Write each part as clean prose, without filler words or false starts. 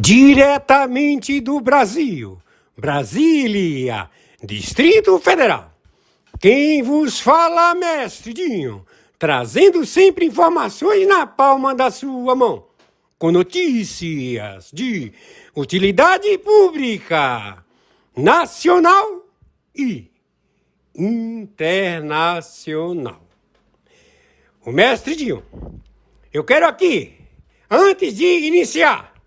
Diretamente do Brasil, Brasília, Distrito Federal. Quem vos fala, mestre Dinho, trazendo sempre informações na palma da sua mão, com notícias de utilidade pública, nacional e internacional. O mestre Dinho, eu quero aqui, antes de iniciar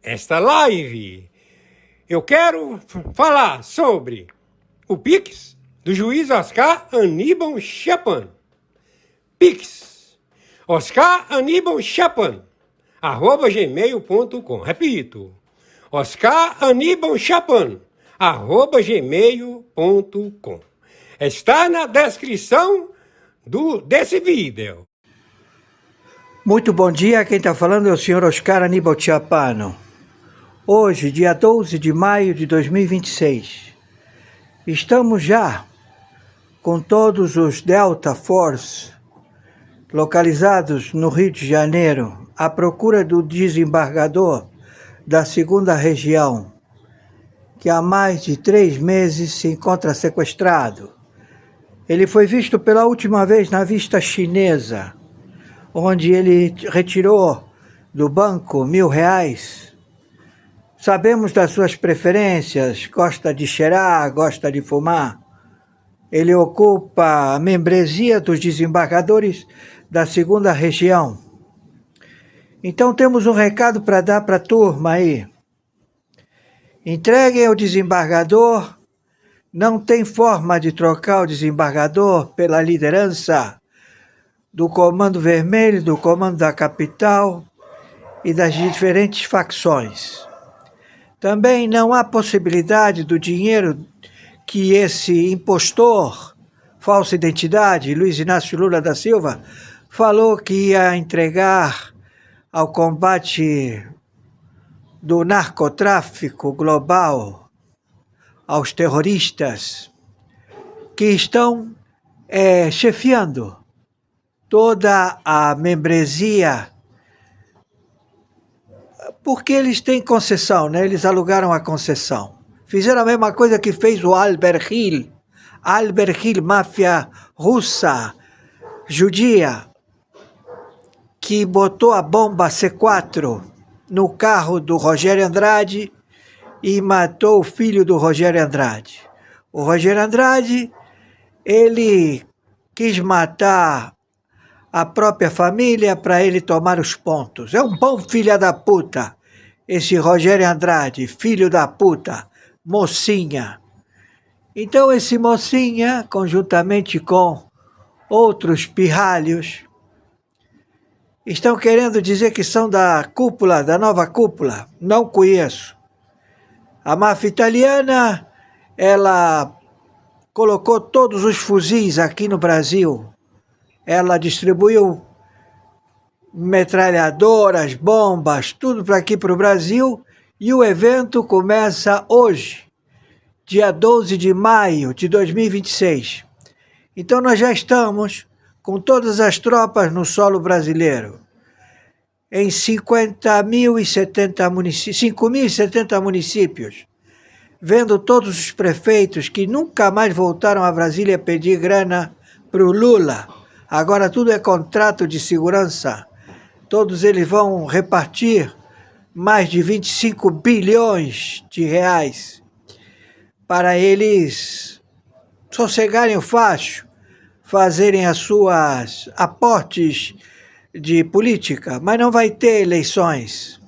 esta live, eu quero falar sobre o Pix do juiz Oscar Aníbal Chapan. Pix, Oscar Aníbal Chapan, @gmail.com. Repito, Oscar Aníbal Chapan, @gmail.com. Está na descrição desse vídeo. Muito bom dia, quem está falando é o senhor Oscar Aníbal Chapan. Hoje, dia 12 de maio de 2026, estamos já com todos os Delta Force localizados no Rio de Janeiro à procura do desembargador da 2ª Região, que há mais de 3 meses se encontra sequestrado. Ele foi visto pela última vez na vista chinesa, onde ele retirou do banco R$1.000. Sabemos das suas preferências, gosta de cheirar, gosta de fumar. Ele ocupa a membresia dos desembargadores da 2ª Região. Então temos um recado para dar para a turma aí. Entreguem ao desembargador, não tem forma de trocar o desembargador pela liderança do Comando Vermelho, do Comando da Capital e das diferentes facções. Também não há possibilidade do dinheiro que esse impostor, falsa identidade, Luiz Inácio Lula da Silva, falou que ia entregar ao combate do narcotráfico global, aos terroristas que estão chefiando toda a membresia, porque eles têm concessão, né? Eles alugaram a concessão. Fizeram a mesma coisa que fez o Albert Hill, máfia russa, judia, que botou a bomba C4 no carro do Rogério Andrade e matou o filho do Rogério Andrade. O Rogério Andrade, ele quis matar a própria família para ele tomar os pontos. É um bom filho da puta, esse Rogério Andrade, filho da puta, mocinha. Então esse mocinha, conjuntamente com outros pirralhos, estão querendo dizer que são da cúpula, da nova cúpula. Não conheço. A máfia italiana, ela colocou todos os fuzis aqui no Brasil. Ela distribuiu metralhadoras, bombas, tudo para aqui para o Brasil. E o evento começa hoje, dia 12 de maio de 2026. Então nós já estamos com todas as tropas no solo brasileiro, em 5.070 municípios, vendo todos os prefeitos que nunca mais voltaram a Brasília pedir grana para o Lula. Agora tudo é contrato de segurança. Todos eles vão repartir mais de 25 bilhões de reais para eles sossegarem o facho, fazerem as suas aportes de política, mas não vai ter eleições.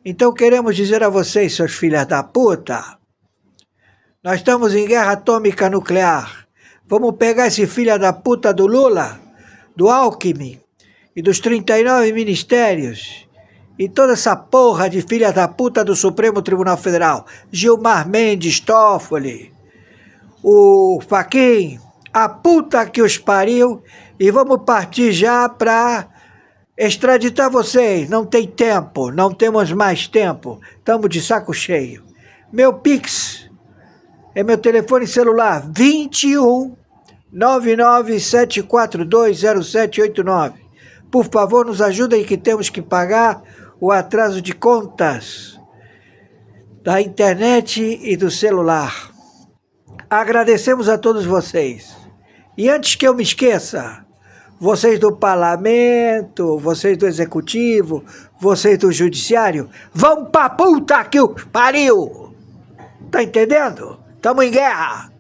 Então queremos dizer a vocês, seus filhos da puta, nós estamos em guerra atômica nuclear. Vamos pegar esse filho da puta do Lula, do Alckmin e dos 39 ministérios e toda essa porra de filha da puta do Supremo Tribunal Federal, Gilmar Mendes, Toffoli, o Fachin, a puta que os pariu, e vamos partir já para extraditar vocês. Não tem tempo, não temos mais tempo, estamos de saco cheio. Meu Pix é meu telefone celular, 21 997420789. Por favor, nos ajudem que temos que pagar o atraso de contas da internet e do celular. Agradecemos a todos vocês. E antes que eu me esqueça, vocês do parlamento, vocês do executivo, vocês do judiciário, vão pra puta que os pariu! Tá entendendo? Tamo em guerra!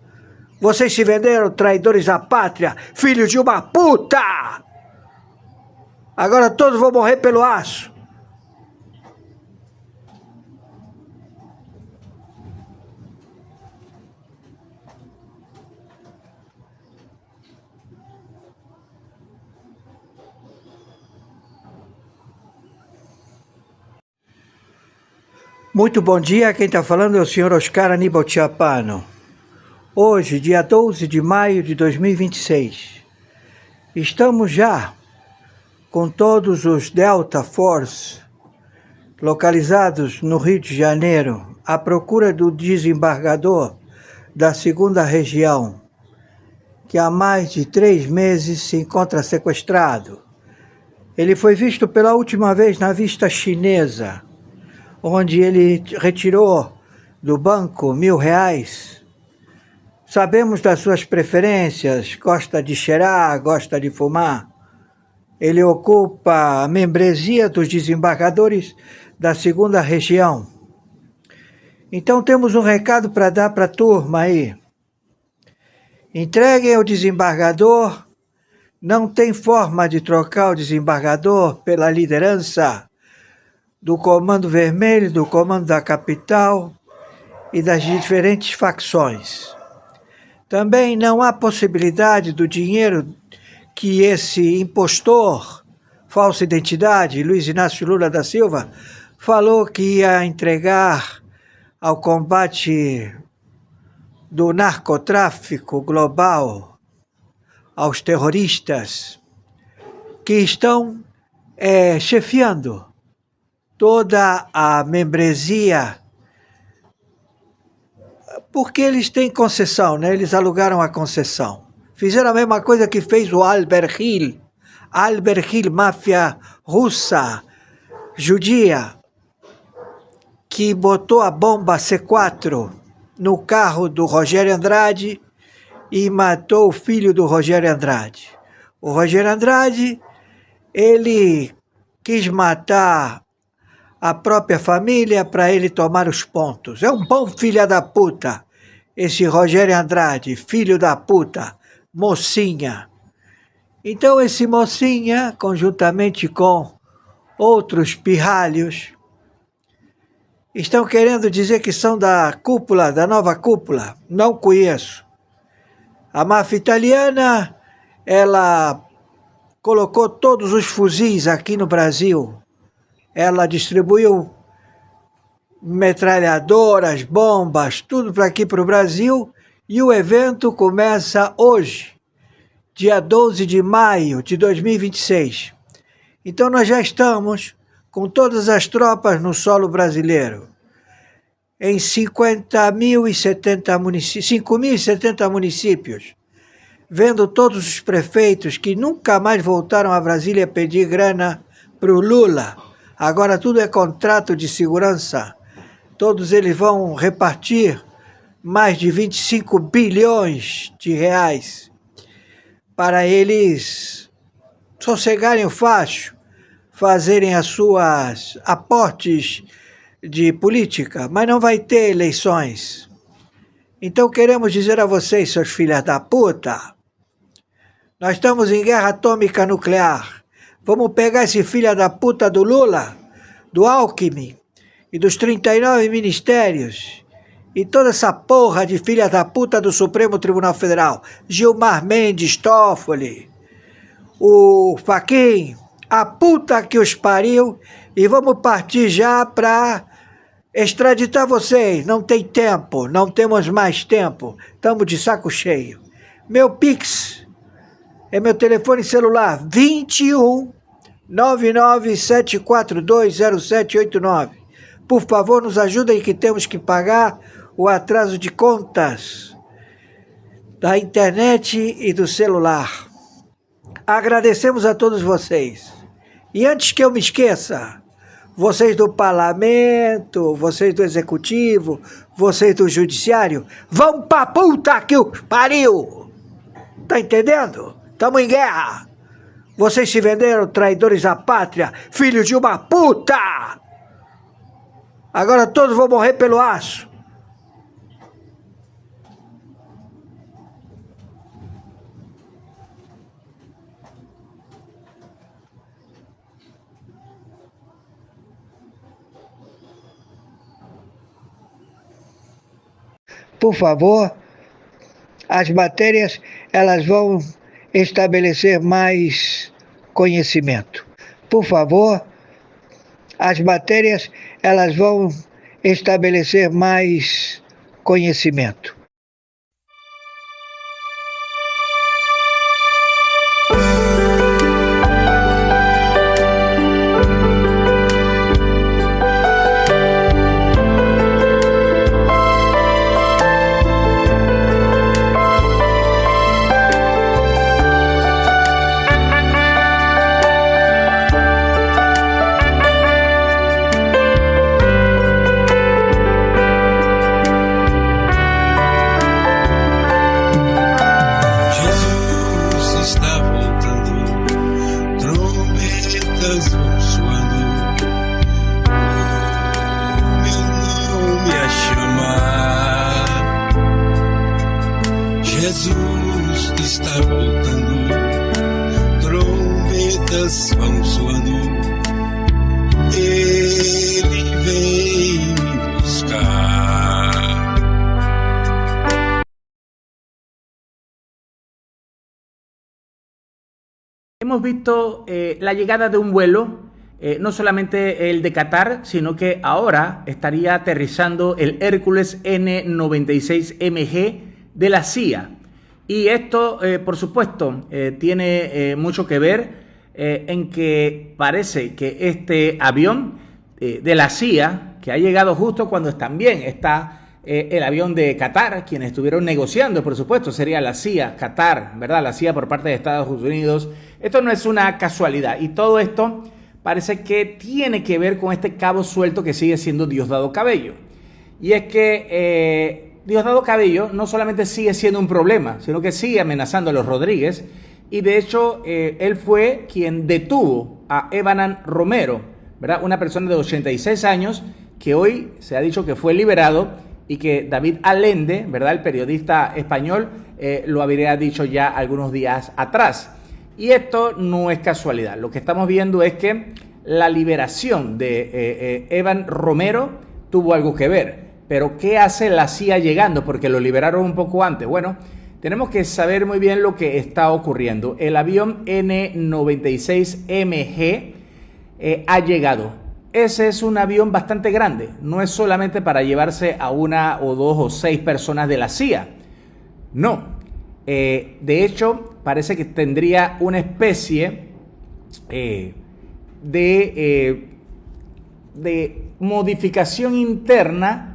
Vocês se venderam traidores à pátria, filhos de uma puta! Agora todos vão morrer pelo aço. Muito bom dia, quem está falando é o senhor Oscar Aníbal Chiapano. Hoje, dia 12 de maio de 2026, estamos já com todos os Delta Force localizados no Rio de Janeiro à procura do desembargador da 2ª região, que há mais de 3 meses se encontra sequestrado. Ele foi visto pela última vez na vista chinesa, onde ele retirou do banco R$1.000. Sabemos das suas preferências, gosta de cheirar, gosta de fumar. Ele ocupa a membresia dos desembargadores da 2ª região. Então temos um recado para dar para a turma aí. Entreguem ao desembargador, não tem forma de trocar o desembargador pela liderança do Comando Vermelho, do Comando da Capital e das diferentes facções. Também não há possibilidade do dinheiro que esse impostor, falsa identidade, Luiz Inácio Lula da Silva, falou que ia entregar ao combate do narcotráfico global, aos terroristas que estão chefiando toda a membresia, porque eles têm concessão, né? Eles alugaram a concessão. Fizeram a mesma coisa que fez o Albert Hill, máfia russa, judia, que botou a bomba C4 no carro do Rogério Andrade e matou o filho do Rogério Andrade. O Rogério Andrade, ele quis matar a própria família para ele tomar os pontos. É um bom filho da puta, esse Rogério Andrade, filho da puta, mocinha. Então esse mocinha, conjuntamente com outros pirralhos, estão querendo dizer que são da cúpula, da nova cúpula. Não conheço. A máfia italiana, ela colocou todos os fuzis aqui no Brasil. Ela distribuiu metralhadoras, bombas, tudo para aqui para o Brasil. E o evento começa hoje, dia 12 de maio de 2026. Então nós já estamos com todas as tropas no solo brasileiro, em 5.070 municípios, vendo todos os prefeitos que nunca mais voltaram a Brasília pedir grana para o Lula. Agora tudo é contrato de segurança. Todos eles vão repartir mais de 25 bilhões de reais para eles sossegarem o facho, fazerem as suas aportes de política, mas não vai ter eleições. Então queremos dizer a vocês, seus filhos da puta, nós estamos em guerra atômica nuclear. Vamos pegar esse filho da puta do Lula, do Alckmin e dos 39 ministérios e toda essa porra de filha da puta do Supremo Tribunal Federal, Gilmar Mendes, Toffoli, o Fachin, a puta que os pariu, e vamos partir já para extraditar vocês. Não tem tempo, não temos mais tempo, estamos de saco cheio. Meu Pix é meu telefone celular, 21 997420789. Por favor, nos ajudem que temos que pagar o atraso de contas da internet e do celular. Agradecemos a todos vocês. E antes que eu me esqueça, vocês do parlamento, vocês do executivo, vocês do judiciário, vão pra puta que os pariu! Tá entendendo? Tamo em guerra! Vocês se venderam traidores à pátria, filhos de uma puta! Agora todos vão morrer pelo aço. Por favor, as matérias elas vão estabelecer mais conhecimento. Por favor, as matérias elas vão estabelecer mais conhecimento. Jesus está voltando, trombetas vão soando, Ele vem me buscar. Hemos visto la llegada de un vuelo, no solamente el de Qatar, sino que ahora estaría aterrizando el Hércules N-96MG de la CIA. Y esto, por supuesto, tiene mucho que ver en que parece que este avión de la CIA, que ha llegado justo cuando también está el avión de Qatar, quienes estuvieron negociando, por supuesto, sería la CIA, Qatar, ¿verdad? La CIA por parte de Estados Unidos. Esto no es una casualidad y todo esto parece que tiene que ver con este cabo suelto que sigue siendo Diosdado Cabello. Y es que Diosdado Cabello no solamente sigue siendo un problema, sino que sigue amenazando a los Rodríguez. Y de hecho, él fue quien detuvo a Evan Romero, ¿verdad? Una persona de 86 años que hoy se ha dicho que fue liberado y que David Allende, ¿verdad? El periodista español, lo habría dicho ya algunos días atrás. Y esto no es casualidad. Lo que estamos viendo es que la liberación de Evan Romero tuvo algo que ver. Pero ¿qué hace la CIA llegando? Porque lo liberaron un poco antes. Bueno, tenemos que saber muy bien lo que está ocurriendo. El avión N-96MG ha llegado. Ese es un avión bastante grande. No es solamente para llevarse a una o dos o seis personas de la CIA. No. De hecho, parece que tendría una especie de modificación interna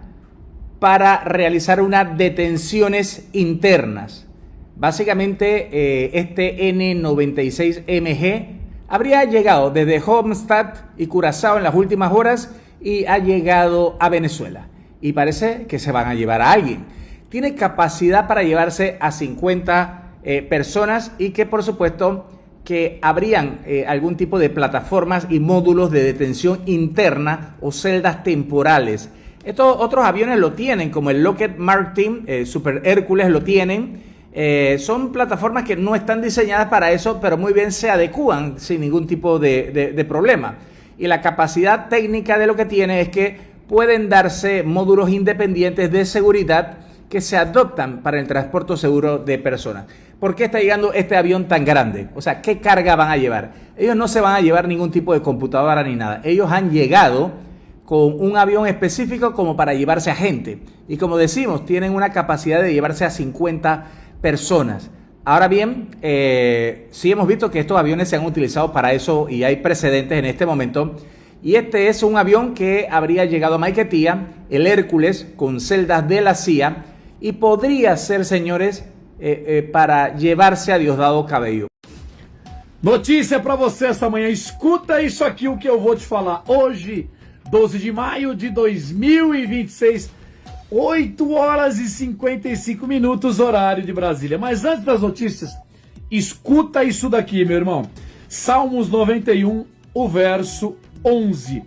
para realizar unas detenciones internas. Básicamente, este N-96MG habría llegado desde Homestead y Curazao en las últimas horas y ha llegado a Venezuela. Y parece que se van a llevar a alguien. Tiene capacidad para llevarse a 50 personas y que, por supuesto, que habrían algún tipo de plataformas y módulos de detención interna o celdas temporales. Estos otros aviones lo tienen, como el Lockheed Martin Super Hércules lo tienen. Son plataformas que no están diseñadas para eso, pero muy bien se adecúan sin ningún tipo de problema. Y la capacidad técnica de lo que tiene es que pueden darse módulos independientes de seguridad que se adoptan para el transporte seguro de personas. ¿Por qué está llegando este avión tan grande? O sea, ¿qué carga van a llevar? Ellos no se van a llevar ningún tipo de computadora ni nada. Ellos han llegado con un avión específico como para llevarse a gente. Y como decimos, tienen una capacidad de llevarse a 50 personas. Ahora bien, sí hemos visto que estos aviones se han utilizado para eso y hay precedentes en este momento. Y este es un avión que habría llegado a Maiquetía, el Hércules, con celdas de la CIA, y podría ser, señores, para llevarse a Diosdado Cabello. Notícia para você essa manhã, escuta isso aqui o que eu vou te falar. Hoje, 12 de maio de 2026, 8 horas e 55 minutos, horário de Brasília. Mas antes das notícias, escuta isso daqui, meu irmão. Salmos 91, o verso 11.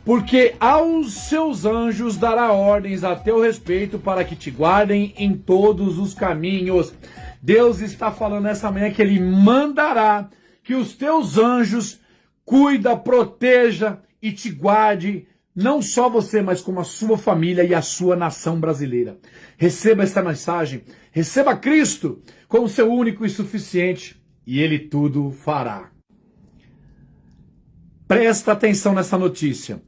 Porque aos seus anjos dará ordens a teu respeito para que te guardem em todos os caminhos. Deus está falando nessa manhã que ele mandará que os teus anjos cuida, proteja e te guarde, não só você, mas como a sua família e a sua nação brasileira. Receba esta mensagem, receba Cristo como seu único e suficiente, e ele tudo fará. Presta atenção nessa notícia.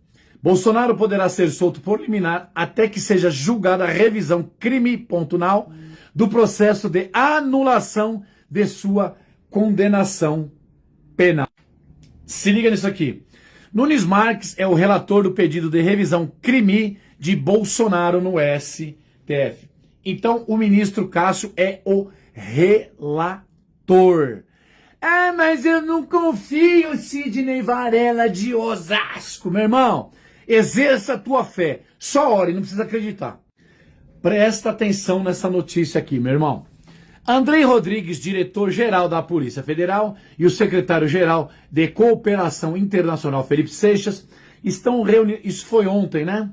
Bolsonaro poderá ser solto por liminar até que seja julgada a revisão crime.nal do processo de anulação de sua condenação penal. Se liga nisso aqui. Nunes Marques é o relator do pedido de revisão crime de Bolsonaro no STF. Então, o ministro Cássio é o relator. Ah, mas eu não confio, Sidney Varela de Osasco. Meu irmão, exerça a tua fé. Só ore, não precisa acreditar. Presta atenção nessa notícia aqui, meu irmão. Andrei Rodrigues, diretor-geral da Polícia Federal, e o secretário-geral de Cooperação Internacional, Felipe Seixas, estão reunidos, isso foi ontem, né?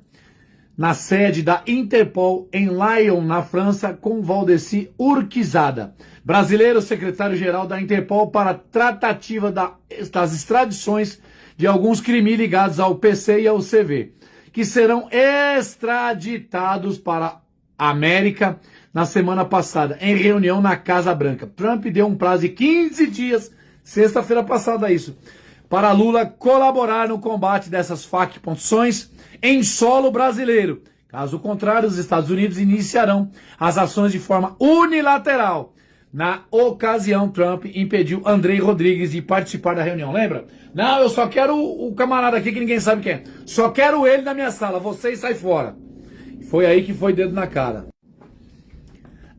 Na sede da Interpol, em Lyon, na França, com Valdeci Urquizada, brasileiro secretário-geral da Interpol para tratativa das extradições de alguns crimes ligados ao PC e ao CV, que serão extraditados para a América na semana passada, em reunião na Casa Branca. Trump deu um prazo de 15 dias, sexta-feira passada isso, para Lula colaborar no combate dessas facções em solo brasileiro. Caso contrário, os Estados Unidos iniciarão as ações de forma unilateral. Na ocasião, Trump impediu Andrei Rodrigues de participar da reunião, lembra? Não, eu só quero o camarada aqui que ninguém sabe quem é. Só quero ele na minha sala, você sai fora. Foi aí que foi dedo na cara.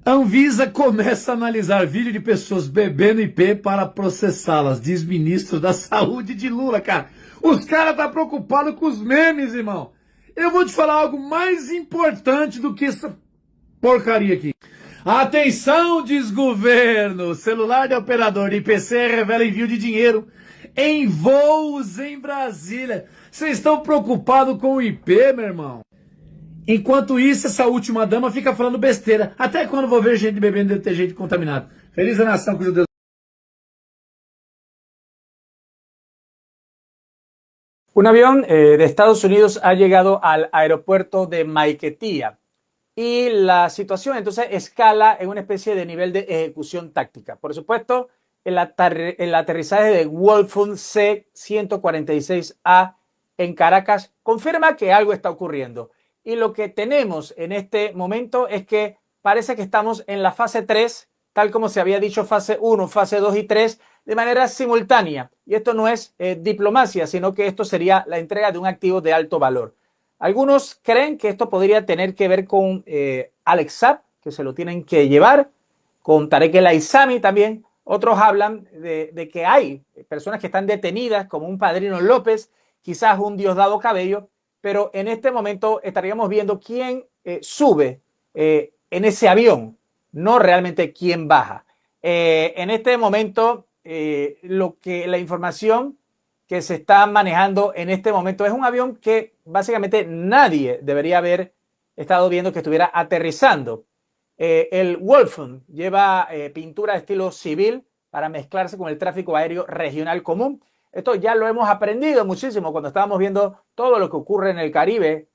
Anvisa começa a analisar vídeo de pessoas bebendo IP para processá-las, diz ministro da Saúde de Lula, cara. Os caras tá preocupados com os memes, irmão. Eu vou te falar algo mais importante do que essa porcaria aqui. Atenção, diz governo. Celular de operador de IPC revela envio de dinheiro em voos em Brasília. Vocês estão preocupados com o IP, meu irmão? Enquanto isso, essa última dama fica falando besteira. Até quando vou ver gente bebendo detergente contaminado? Feliz a nação cujo Deus. Un avión de Estados Unidos ha llegado al aeropuerto de Maiquetía y la situación entonces escala en una especie de nivel de ejecución táctica. Por supuesto, el aterrizaje de Wolfson C-146A en Caracas confirma que algo está ocurriendo. Y lo que tenemos en este momento es que parece que estamos en la fase 3, tal como se había dicho fase 1, fase 2 y 3, de manera simultánea. Y esto no es diplomacia, sino que esto sería la entrega de un activo de alto valor. Algunos creen que esto podría tener que ver con Alex Saab, que se lo tienen que llevar, con Tarek El Aissami también. Otros hablan de que hay personas que están detenidas, como un Padrino López, quizás un Diosdado Cabello, pero en este momento estaríamos viendo quién sube en ese avión, no realmente quién baja. En este momento, la información que se está manejando en este momento es un avión que básicamente nadie debería haber estado viendo que estuviera aterrizando. El Wolfson lleva pintura de estilo civil para mezclarse con el tráfico aéreo regional común. Esto ya lo hemos aprendido muchísimo cuando estábamos viendo todo lo que ocurre en el Caribe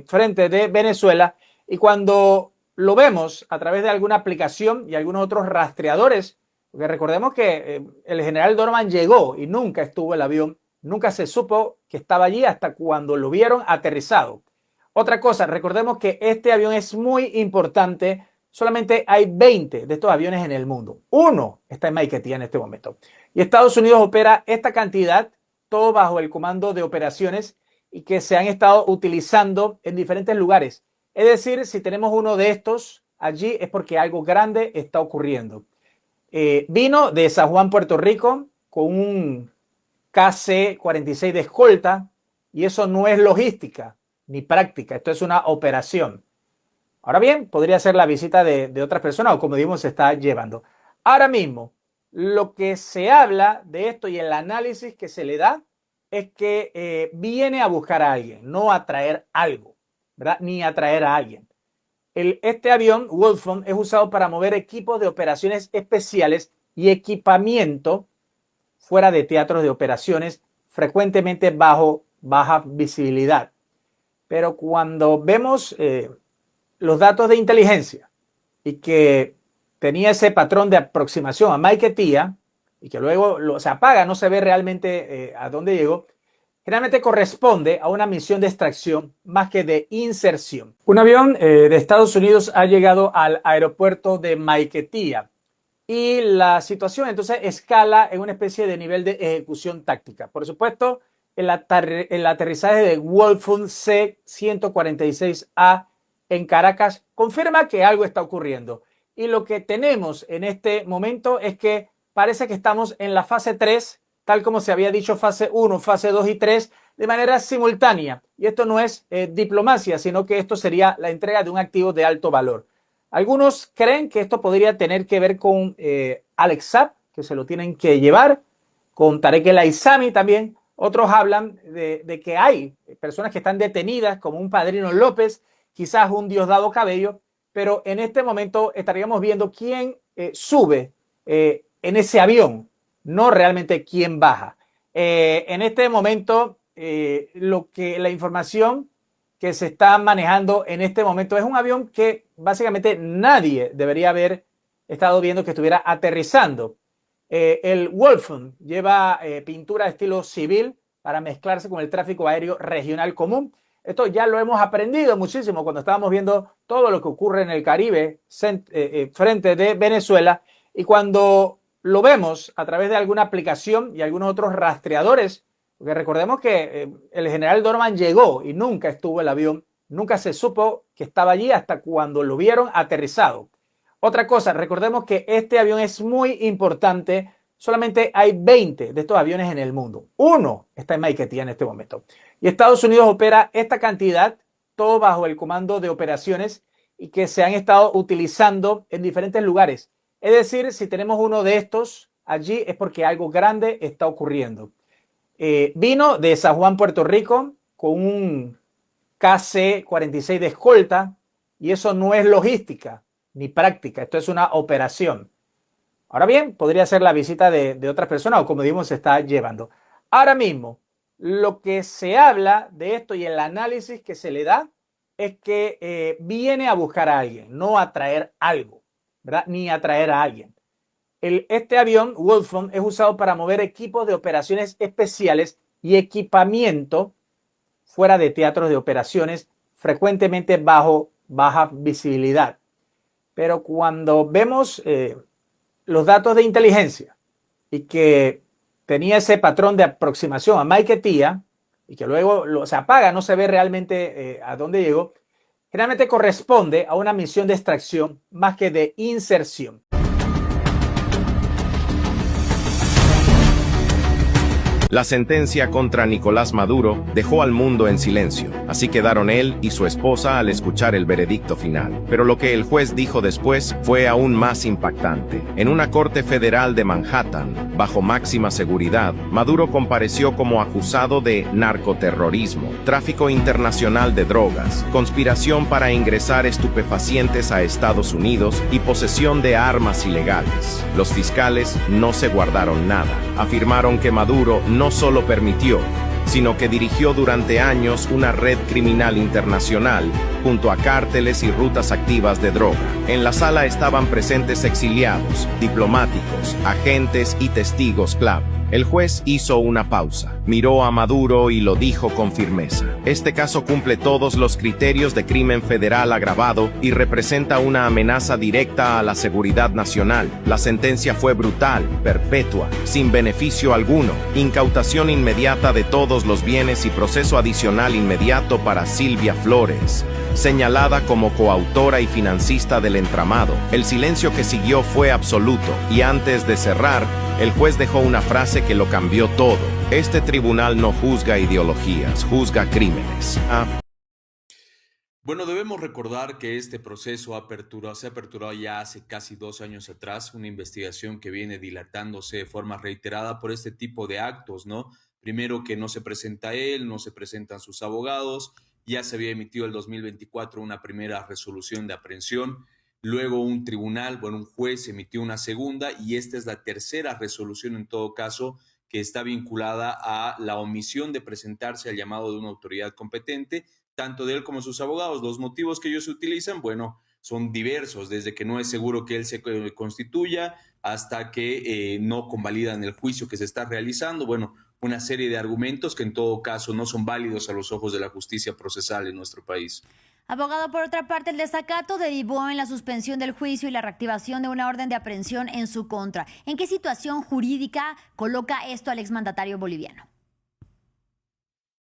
frente de Venezuela, y cuando lo vemos a través de alguna aplicación y algunos otros rastreadores, porque recordemos que el general Dorman llegó y nunca estuvo el avión, nunca se supo que estaba allí hasta cuando lo vieron aterrizado. Otra cosa, recordemos que este avión es muy importante. Solamente hay 20 de estos aviones en el mundo. Uno está en Maiquetía en este momento. Y Estados Unidos opera esta cantidad, todo bajo el comando de operaciones, y que se han estado utilizando en diferentes lugares. Es decir, si tenemos uno de estos allí es porque algo grande está ocurriendo. Vino de San Juan, Puerto Rico, con un KC-46 de escolta, y eso no es logística ni práctica, esto es una operación. Ahora bien, podría ser la visita de otras personas o como dijimos, se está llevando. Ahora mismo, lo que se habla de esto y el análisis que se le da es que viene a buscar a alguien, no a traer algo, ¿verdad? Ni a traer a alguien. Este avión, Wolfram, es usado para mover equipos de operaciones especiales y equipamiento fuera de teatros de operaciones, frecuentemente bajo baja visibilidad. Pero cuando vemos los datos de inteligencia y que tenía ese patrón de aproximación a Maiquetía y que luego se apaga, no se ve realmente a dónde llegó, generalmente corresponde a una misión de extracción más que de inserción. Un avión de Estados Unidos ha llegado al aeropuerto de Maiquetía y la situación entonces escala en una especie de nivel de ejecución táctica. Por supuesto, el aterrizaje de Wolfram C-146A en Caracas confirma que algo está ocurriendo. Y lo que tenemos en este momento es que parece que estamos en la fase 3, tal como se había dicho fase 1, fase 2 y 3, de manera simultánea. Y esto no es diplomacia, sino que esto sería la entrega de un activo de alto valor. Algunos creen que esto podría tener que ver con Alex Saab, que se lo tienen que llevar, con Tarek El Aissami también. Otros hablan de que hay personas que están detenidas, como un Padrino López, quizás un Diosdado Cabello, pero en este momento estaríamos viendo quién sube en ese avión, no realmente quién baja. En este momento, la información que se está manejando en este momento es un avión que básicamente nadie debería haber estado viendo que estuviera aterrizando. El Wolfram lleva pintura de estilo civil para mezclarse con el tráfico aéreo regional común. Esto ya lo hemos aprendido muchísimo cuando estábamos viendo todo lo que ocurre en el Caribe frente de Venezuela, y cuando lo vemos a través de alguna aplicación y algunos otros rastreadores, porque recordemos que el general Dorman llegó y nunca estuvo el avión, nunca se supo que estaba allí hasta cuando lo vieron aterrizado. Otra cosa, recordemos que este avión es muy importante. Solamente hay 20 de estos aviones en el mundo. Uno está en Maiquetía en este momento. Y Estados Unidos opera esta cantidad, todo bajo el comando de operaciones y que se han estado utilizando en diferentes lugares. Es decir, si tenemos uno de estos allí es porque algo grande está ocurriendo. Vino de San Juan, Puerto Rico, con un KC-46 de escolta, y eso no es logística ni práctica, esto es una operación. Ahora bien, podría ser la visita de otras personas o como dijimos, se está llevando. Ahora mismo, lo que se habla de esto y el análisis que se le da es que viene a buscar a alguien, no a traer algo, ¿verdad? Ni a traer a alguien. Este avión, Wolfram, es usado para mover equipos de operaciones especiales y equipamiento fuera de teatros de operaciones, frecuentemente bajo baja visibilidad. Pero cuando vemos los datos de inteligencia y que tenía ese patrón de aproximación a Maiquetía y que luego se apaga, no se ve realmente a dónde llegó, generalmente corresponde a una misión de extracción más que de inserción. La sentencia contra Nicolás Maduro dejó al mundo en silencio, así quedaron él y su esposa al escuchar el veredicto final. Pero lo que el juez dijo después fue aún más impactante. En una corte federal de Manhattan, bajo máxima seguridad, Maduro compareció como acusado de narcoterrorismo, tráfico internacional de drogas, conspiración para ingresar estupefacientes a Estados Unidos y posesión de armas ilegales. Los fiscales no se guardaron nada. Afirmaron que Maduro no solo permitió, sino que dirigió durante años una red criminal internacional junto a cárteles y rutas activas de droga. En la sala estaban presentes exiliados, diplomáticos, agentes y testigos clave. El juez hizo una pausa, miró a Maduro y lo dijo con firmeza. Este caso cumple todos los criterios de crimen federal agravado y representa una amenaza directa a la seguridad nacional. La sentencia fue brutal, perpetua, sin beneficio alguno, incautación inmediata de todos los bienes y proceso adicional inmediato para Silvia Flores, señalada como coautora y financista del entramado. El silencio que siguió fue absoluto, y antes de cerrar, el juez dejó una frase que lo cambió todo. Este tribunal no juzga ideologías, juzga crímenes. Bueno, debemos recordar que este proceso se aperturó ya hace casi 2 años atrás, una investigación que viene dilatándose de forma reiterada por este tipo de actos, ¿no? Primero que no se presenta él, no se presentan sus abogados, ya se había emitido el 2024 una primera resolución de aprehensión, luego un juez emitió una segunda y esta es la tercera resolución en todo caso que está vinculada a la omisión de presentarse al llamado de una autoridad competente, tanto de él como sus abogados. Los motivos que ellos utilizan, bueno, son diversos, desde que no es seguro que él se constituya hasta que no convalidan el juicio que se está realizando. Bueno, una serie de argumentos que en todo caso no son válidos a los ojos de la justicia procesal en nuestro país. Abogado, por otra parte, el desacato derivó en la suspensión del juicio y la reactivación de una orden de aprehensión en su contra. ¿En qué situación jurídica coloca esto al exmandatario boliviano?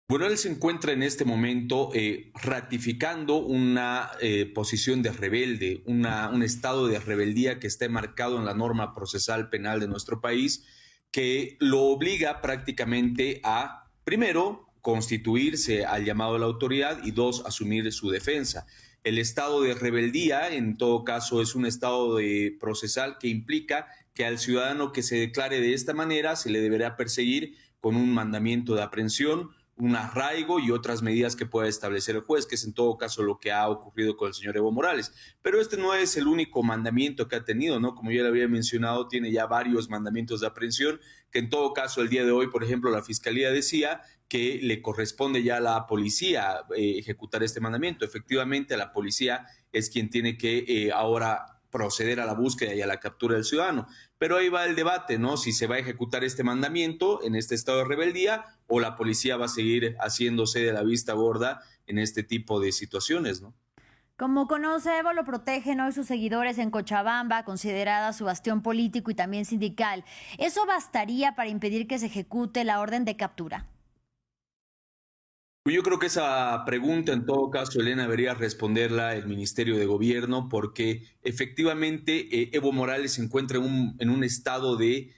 Bueno, él se encuentra en este momento ratificando una posición de rebelde, un estado de rebeldía que está enmarcado en la norma procesal penal de nuestro país, que lo obliga prácticamente a, primero, constituirse al llamado de la autoridad y 2, asumir su defensa. El estado de rebeldía, en todo caso, es un estado procesal que implica que al ciudadano que se declare de esta manera se le deberá perseguir con un mandamiento de aprehensión, un arraigo y otras medidas que pueda establecer el juez, que es en todo caso lo que ha ocurrido con el señor Evo Morales. Pero este no es el único mandamiento que ha tenido, ¿no? Como ya le había mencionado, tiene ya varios mandamientos de aprehensión, que en todo caso el día de hoy, por ejemplo, la Fiscalía decía que le corresponde ya a la policía ejecutar este mandamiento. Efectivamente, la policía es quien tiene que ahora proceder a la búsqueda y a la captura del ciudadano. Pero ahí va el debate, ¿no? Si se va a ejecutar este mandamiento en este estado de rebeldía o la policía va a seguir haciéndose de la vista gorda en este tipo de situaciones, ¿no? Como conoce, Evo lo protegen hoy sus seguidores en Cochabamba, considerada su bastión político y también sindical. ¿Eso bastaría para impedir que se ejecute la orden de captura? Yo creo que esa pregunta, en todo caso, Elena, debería responderla el Ministerio de Gobierno, porque efectivamente Evo Morales se encuentra en un estado de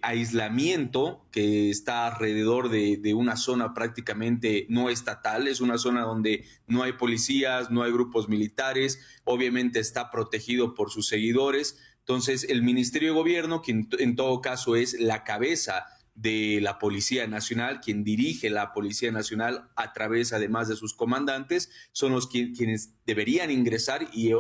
aislamiento que está alrededor de una zona prácticamente no estatal. Es una zona donde no hay policías, no hay grupos militares, obviamente está protegido por sus seguidores. Entonces, el Ministerio de Gobierno, quien en todo caso es la cabeza de la Policía Nacional, quien dirige la Policía Nacional a través, además de sus comandantes, son los quienes deberían ingresar y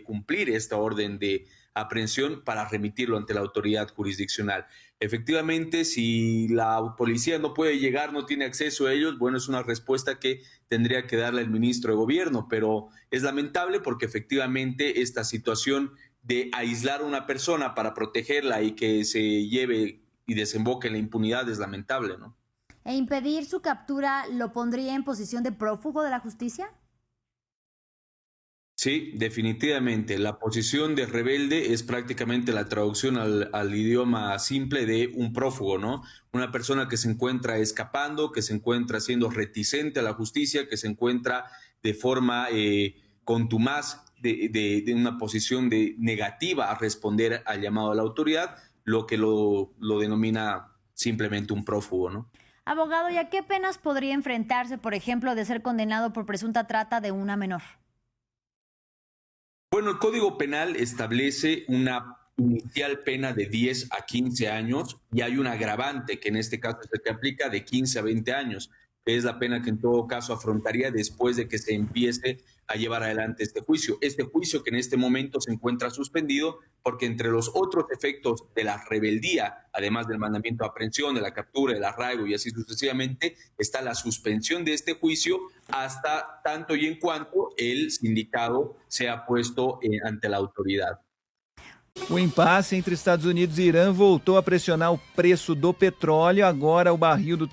cumplir esta orden de aprehensión para remitirlo ante la autoridad jurisdiccional. Efectivamente, si la policía no puede llegar, no tiene acceso a ellos, bueno, es una respuesta que tendría que darle el ministro de Gobierno, pero es lamentable porque efectivamente esta situación de aislar a una persona para protegerla y que se lleve y desemboque en la impunidad es lamentable, ¿no? ¿E impedir su captura lo pondría en posición de prófugo de la justicia? Sí, definitivamente. La posición de rebelde es prácticamente la traducción al idioma simple de un prófugo, ¿no? Una persona que se encuentra escapando, que se encuentra siendo reticente a la justicia, que se encuentra de forma contumaz de una posición negativa a responder al llamado a la autoridad, lo que lo denomina simplemente un prófugo, ¿no? Abogado, ¿y a qué penas podría enfrentarse, por ejemplo, de ser condenado por presunta trata de una menor? Bueno, el Código Penal establece una inicial pena de 10 a 15 años y hay un agravante que en este caso es el que aplica de 15 a 20 años, que es la pena que en todo caso afrontaría después de que se empiece a llevar adelante este juicio. Este juicio que en este momento se encuentra suspendido porque entre los otros efectos de la rebeldía, además del mandamiento de aprehensión, de la captura, del arraigo y así sucesivamente, está la suspensión de este juicio hasta tanto y en cuanto el sindicado sea puesto ante la autoridad. O impasse entre Estados Unidos e Irã voltou a pressionar o preço do petróleo. Agora o barril do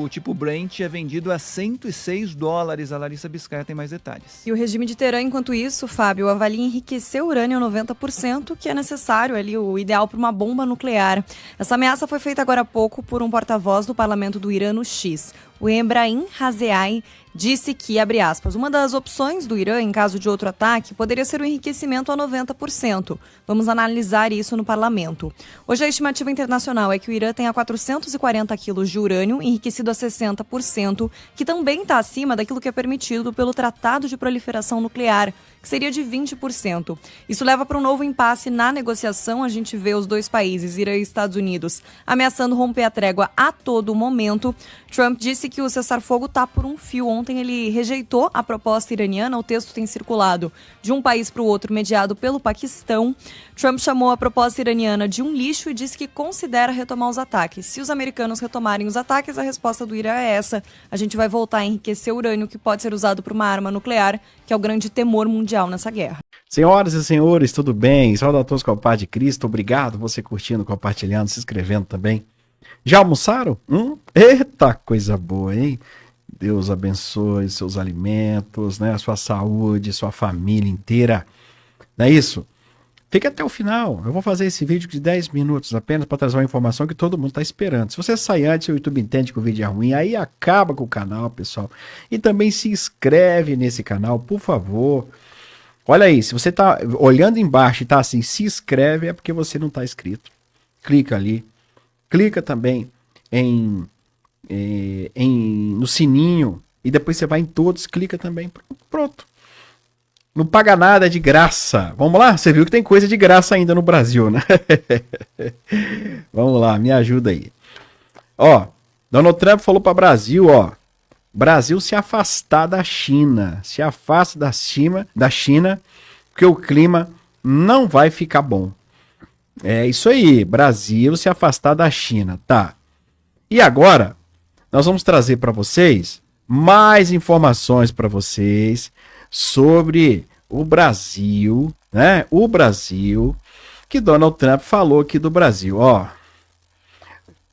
tipo Brent é vendido a $106. A Larissa Biscaia tem mais detalhes. E o regime de Teherã, enquanto isso, Fábio, avalia enriquecer o urânio a 90%, que é necessário ali, o ideal para uma bomba nuclear. Essa ameaça foi feita agora há pouco por um porta-voz do parlamento do Irã no X. O Ebrahim Raziei disse que, abre aspas, uma das opções do Irã em caso de outro ataque poderia ser o enriquecimento a 90%. Vamos analisar isso no parlamento. Hoje a estimativa internacional é que o Irã tenha 440 quilos de urânio enriquecido a 60%, que também está acima daquilo que é permitido pelo Tratado de Proliferação Nuclear, que seria de 20%. Isso leva para um novo impasse na negociação. A gente vê os dois países, Irã e Estados Unidos, ameaçando romper a trégua a todo momento. Trump disse que o cessar-fogo está por um fio. Ontem ele rejeitou a proposta iraniana. O texto tem circulado de um país para o outro, mediado pelo Paquistão. Trump chamou a proposta iraniana de um lixo e disse que considera retomar os ataques. Se os americanos retomarem os ataques, a resposta do Irã é essa. A gente vai voltar a enriquecer urânio, que pode ser usado para uma arma nuclear, que é o grande temor mundial nessa guerra. Senhoras e senhores, tudo bem? Saúde a todos com a paz de Cristo. Obrigado você curtindo, compartilhando, se inscrevendo também. Já almoçaram? Eita, coisa boa, hein? Deus abençoe seus alimentos, né? A sua saúde, sua família inteira. Não é isso? Fique até o final. Eu vou fazer esse vídeo de 10 minutos apenas para trazer uma informação que todo mundo está esperando. Se você sair antes, o YouTube entende que o vídeo é ruim, aí acaba com o canal, pessoal. E também se inscreve nesse canal, por favor. Olha aí, se você está olhando embaixo e está assim, se inscreve, é porque você não está inscrito. Clica ali. Clica também no sininho e depois você vai em todos, clica também. Pronto. Não paga nada, é de graça. Vamos lá? Você viu que tem coisa de graça ainda no Brasil, né? Vamos lá, me ajuda aí. Ó, Donald Trump falou para o Brasil, ó. Brasil se afastar da China. Se afasta da China, porque o clima não vai ficar bom. É isso aí, Brasil se afastar da China, tá? E agora, nós vamos trazer para vocês mais informações para vocês sobre o Brasil, né? O Brasil, que Donald Trump falou aqui do Brasil, ó.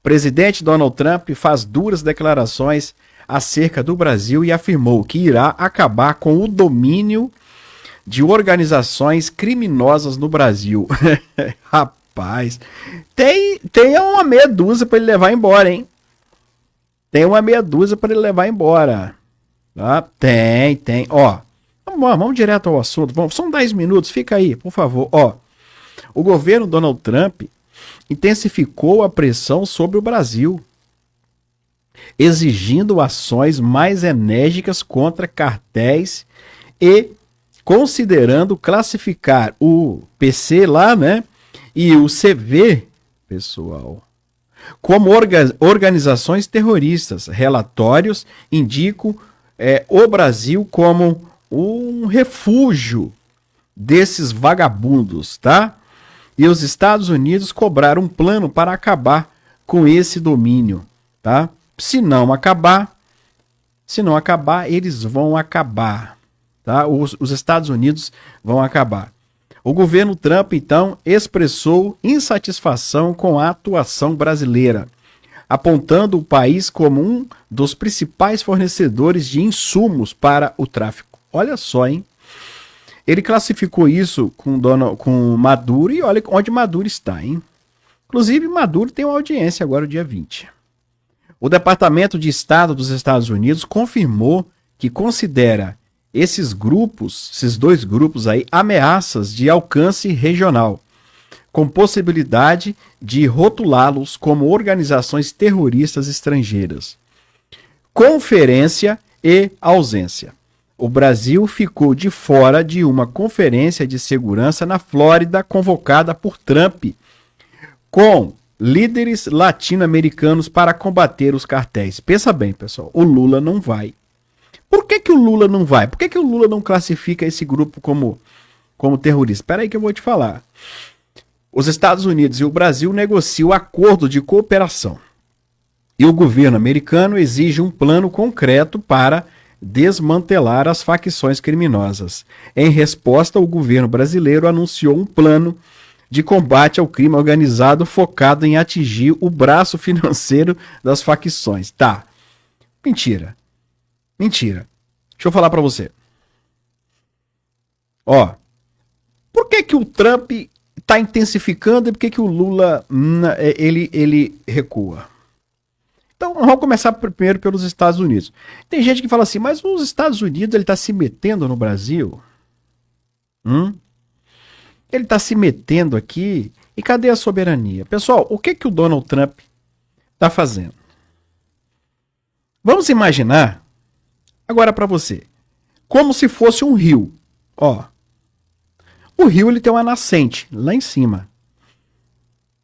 Presidente Donald Trump faz duras declarações acerca do Brasil e afirmou que irá acabar com o domínio de organizações criminosas no Brasil. Rapaz, tem uma meia dúzia para ele levar embora, hein? Tem uma meia dúzia para ele levar embora. Tá? Tem. Ó, vamos direto ao assunto. São 10 minutos, fica aí, por favor. Ó, o governo Donald Trump intensificou a pressão sobre o Brasil, exigindo ações mais enérgicas contra cartéis e considerando classificar o PC lá, né, e o CV, pessoal, como organizações terroristas. Relatórios indicam o Brasil como um refúgio desses vagabundos, tá? E os Estados Unidos cobraram um plano para acabar com esse domínio, tá? Se não acabar, eles vão acabar, tá? Os Estados Unidos vão acabar. O governo Trump, então, expressou insatisfação com a atuação brasileira, apontando o país como um dos principais fornecedores de insumos para o tráfico. Olha só, hein? Ele classificou isso com Maduro e olha onde Maduro está, hein? Inclusive, Maduro tem uma audiência agora, dia 20. O Departamento de Estado dos Estados Unidos confirmou que considera esses dois grupos aí, ameaças de alcance regional, com possibilidade de rotulá-los como organizações terroristas estrangeiras. Conferência e ausência. O Brasil ficou de fora de uma conferência de segurança na Flórida convocada por Trump, com líderes latino-americanos para combater os cartéis. Pensa bem, pessoal, o Lula não vai. Por que o Lula não vai? Por que o Lula não classifica esse grupo como terrorista? Espera aí que eu vou te falar. Os Estados Unidos e o Brasil negociam acordo de cooperação. E o governo americano exige um plano concreto para desmantelar as facções criminosas. Em resposta, o governo brasileiro anunciou um plano de combate ao crime organizado focado em atingir o braço financeiro das facções. Tá. Mentira. Mentira. Deixa eu falar pra você. Ó, por que o Trump tá intensificando e por que o Lula ele recua? Então, vamos começar primeiro pelos Estados Unidos. Tem gente que fala assim, mas os Estados Unidos ele tá se metendo no Brasil? Ele tá se metendo aqui e cadê a soberania? Pessoal, o que o Donald Trump tá fazendo? Vamos imaginar, agora para você, como se fosse um rio. Ó, o rio ele tem uma nascente lá em cima.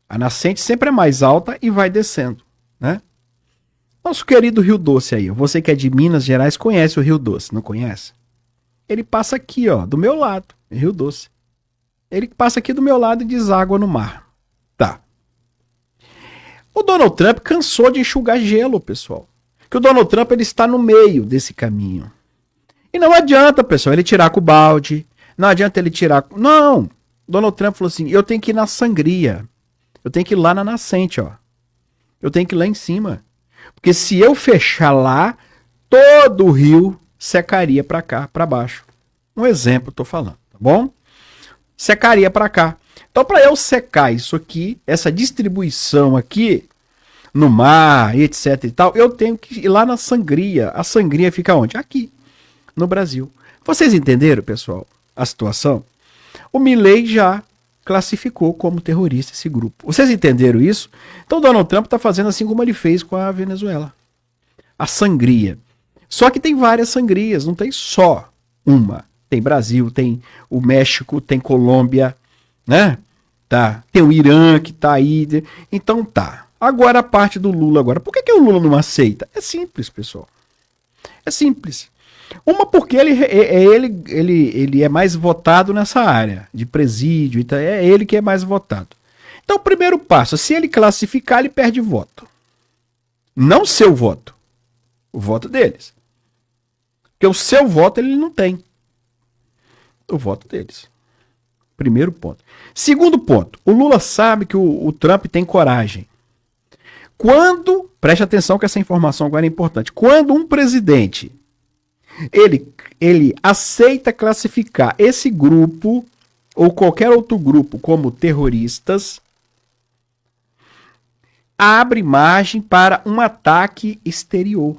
A nascente sempre é mais alta e vai descendo, né? Nosso querido Rio Doce aí, você que é de Minas Gerais conhece o Rio Doce, não conhece? Ele passa aqui, ó, do meu lado, Rio Doce. Ele passa aqui do meu lado e deságua no mar. Tá. O Donald Trump cansou de enxugar gelo, pessoal. Que o Donald Trump ele está no meio desse caminho. E não adianta, pessoal, ele tirar com o balde. Não adianta ele tirar... Não! Donald Trump falou assim, eu tenho que ir na sangria. Eu tenho que ir lá na nascente, ó. Eu tenho que ir lá em cima. Porque se eu fechar lá, todo o rio secaria para cá, para baixo. Um exemplo, tô falando, tá bom? Secaria para cá. Então, para eu secar isso aqui, essa distribuição aqui, no mar, etc e tal, eu tenho que ir lá na sangria. A sangria fica onde? Aqui, no Brasil. Vocês entenderam, pessoal, a situação? O Milei já classificou como terrorista esse grupo. Vocês entenderam isso? Então, Donald Trump está fazendo assim como ele fez com a Venezuela. A sangria. Só que tem várias sangrias, não tem só uma. Tem Brasil, tem o México, tem Colômbia, né? Tá. Tem o Irã que tá aí. Então tá. Agora a parte do Lula agora. Por que o Lula não aceita? É simples, pessoal. É simples. Uma porque ele é mais votado nessa área de presídio, então é ele que é mais votado. Então o primeiro passo, se ele classificar, ele perde voto. Não seu voto. O voto deles. Porque o seu voto ele não tem. O voto deles. Primeiro ponto. Segundo ponto, o Lula sabe que o Trump tem coragem. Quando, preste atenção que essa informação agora é importante, quando um presidente ele aceita classificar esse grupo ou qualquer outro grupo como terroristas, abre margem para um ataque exterior.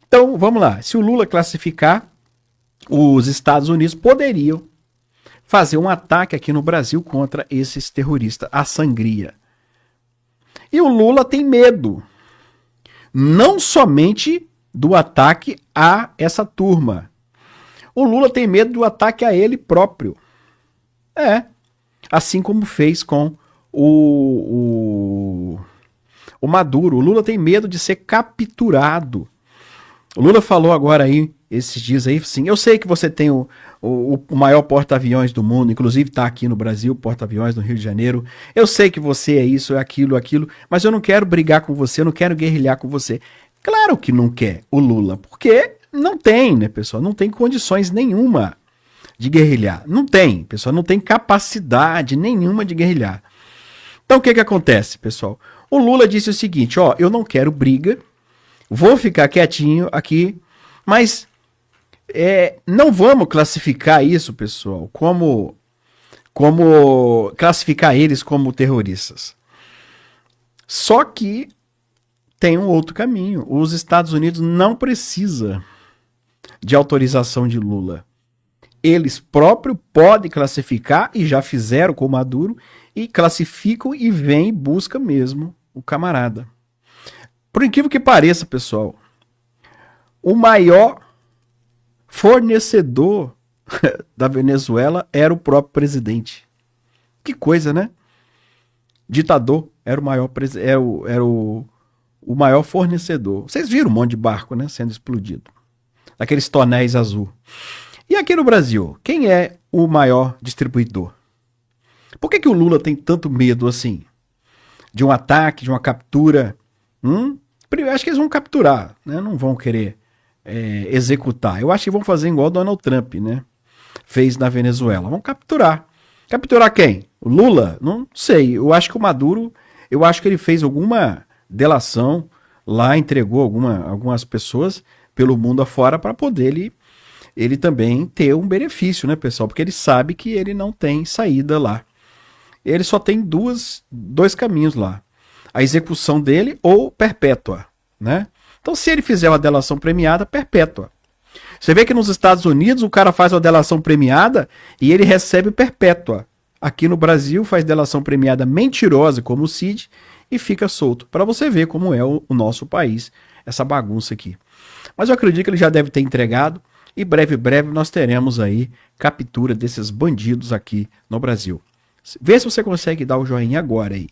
Então, vamos lá. Se o Lula classificar, os Estados Unidos poderiam fazer um ataque aqui no Brasil contra esses terroristas, a sangria. E o Lula tem medo, não somente do ataque a essa turma. O Lula tem medo do ataque a ele próprio. Assim como fez com o Maduro. O Lula tem medo de ser capturado. O Lula falou agora aí, esses dias aí, assim, eu sei que você tem o maior porta-aviões do mundo, inclusive está aqui no Brasil, porta-aviões no Rio de Janeiro. Eu sei que você é isso, é aquilo, mas eu não quero brigar com você, eu não quero guerrilhar com você. Claro que não quer o Lula, porque não tem, né, pessoal? Não tem condições nenhuma de guerrilhar. Não tem, pessoal, não tem capacidade nenhuma de guerrilhar. Então o que acontece, pessoal? O Lula disse o seguinte, ó, eu não quero briga, vou ficar quietinho aqui, mas não vamos classificar isso, pessoal, como classificar eles como terroristas. Só que tem um outro caminho. Os Estados Unidos não precisam de autorização de Lula. Eles próprios podem classificar, e já fizeram com o Maduro, e classificam e vêm e buscam mesmo o camarada. Por incrível que pareça, pessoal, o maior fornecedor da Venezuela era o próprio presidente. Que coisa, né? Ditador era o maior o maior fornecedor. Vocês viram um monte de barco, né, sendo explodido. Aqueles tonéis azul. E aqui no Brasil, quem é o maior distribuidor? Por que o Lula tem tanto medo assim? De um ataque, de uma captura? Acho que eles vão capturar, né? Não vão querer executar. Eu acho que vão fazer igual o Donald Trump, né? Fez na Venezuela. Vão capturar. Capturar quem? O Lula? Não sei. Eu acho que o Maduro, eu acho que ele fez alguma delação lá, entregou algumas pessoas pelo mundo afora para poder ele também ter um benefício, né, pessoal? Porque ele sabe que ele não tem saída lá. Ele só tem dois caminhos lá. A execução dele ou perpétua, né? Então, se ele fizer uma delação premiada, perpétua. Você vê que nos Estados Unidos o cara faz uma delação premiada e ele recebe perpétua. Aqui no Brasil faz delação premiada mentirosa, como o Cid, e fica solto. Para você ver como é o nosso país, essa bagunça aqui. Mas eu acredito que ele já deve ter entregado e breve nós teremos aí captura desses bandidos aqui no Brasil. Vê se você consegue dar o joinha agora aí,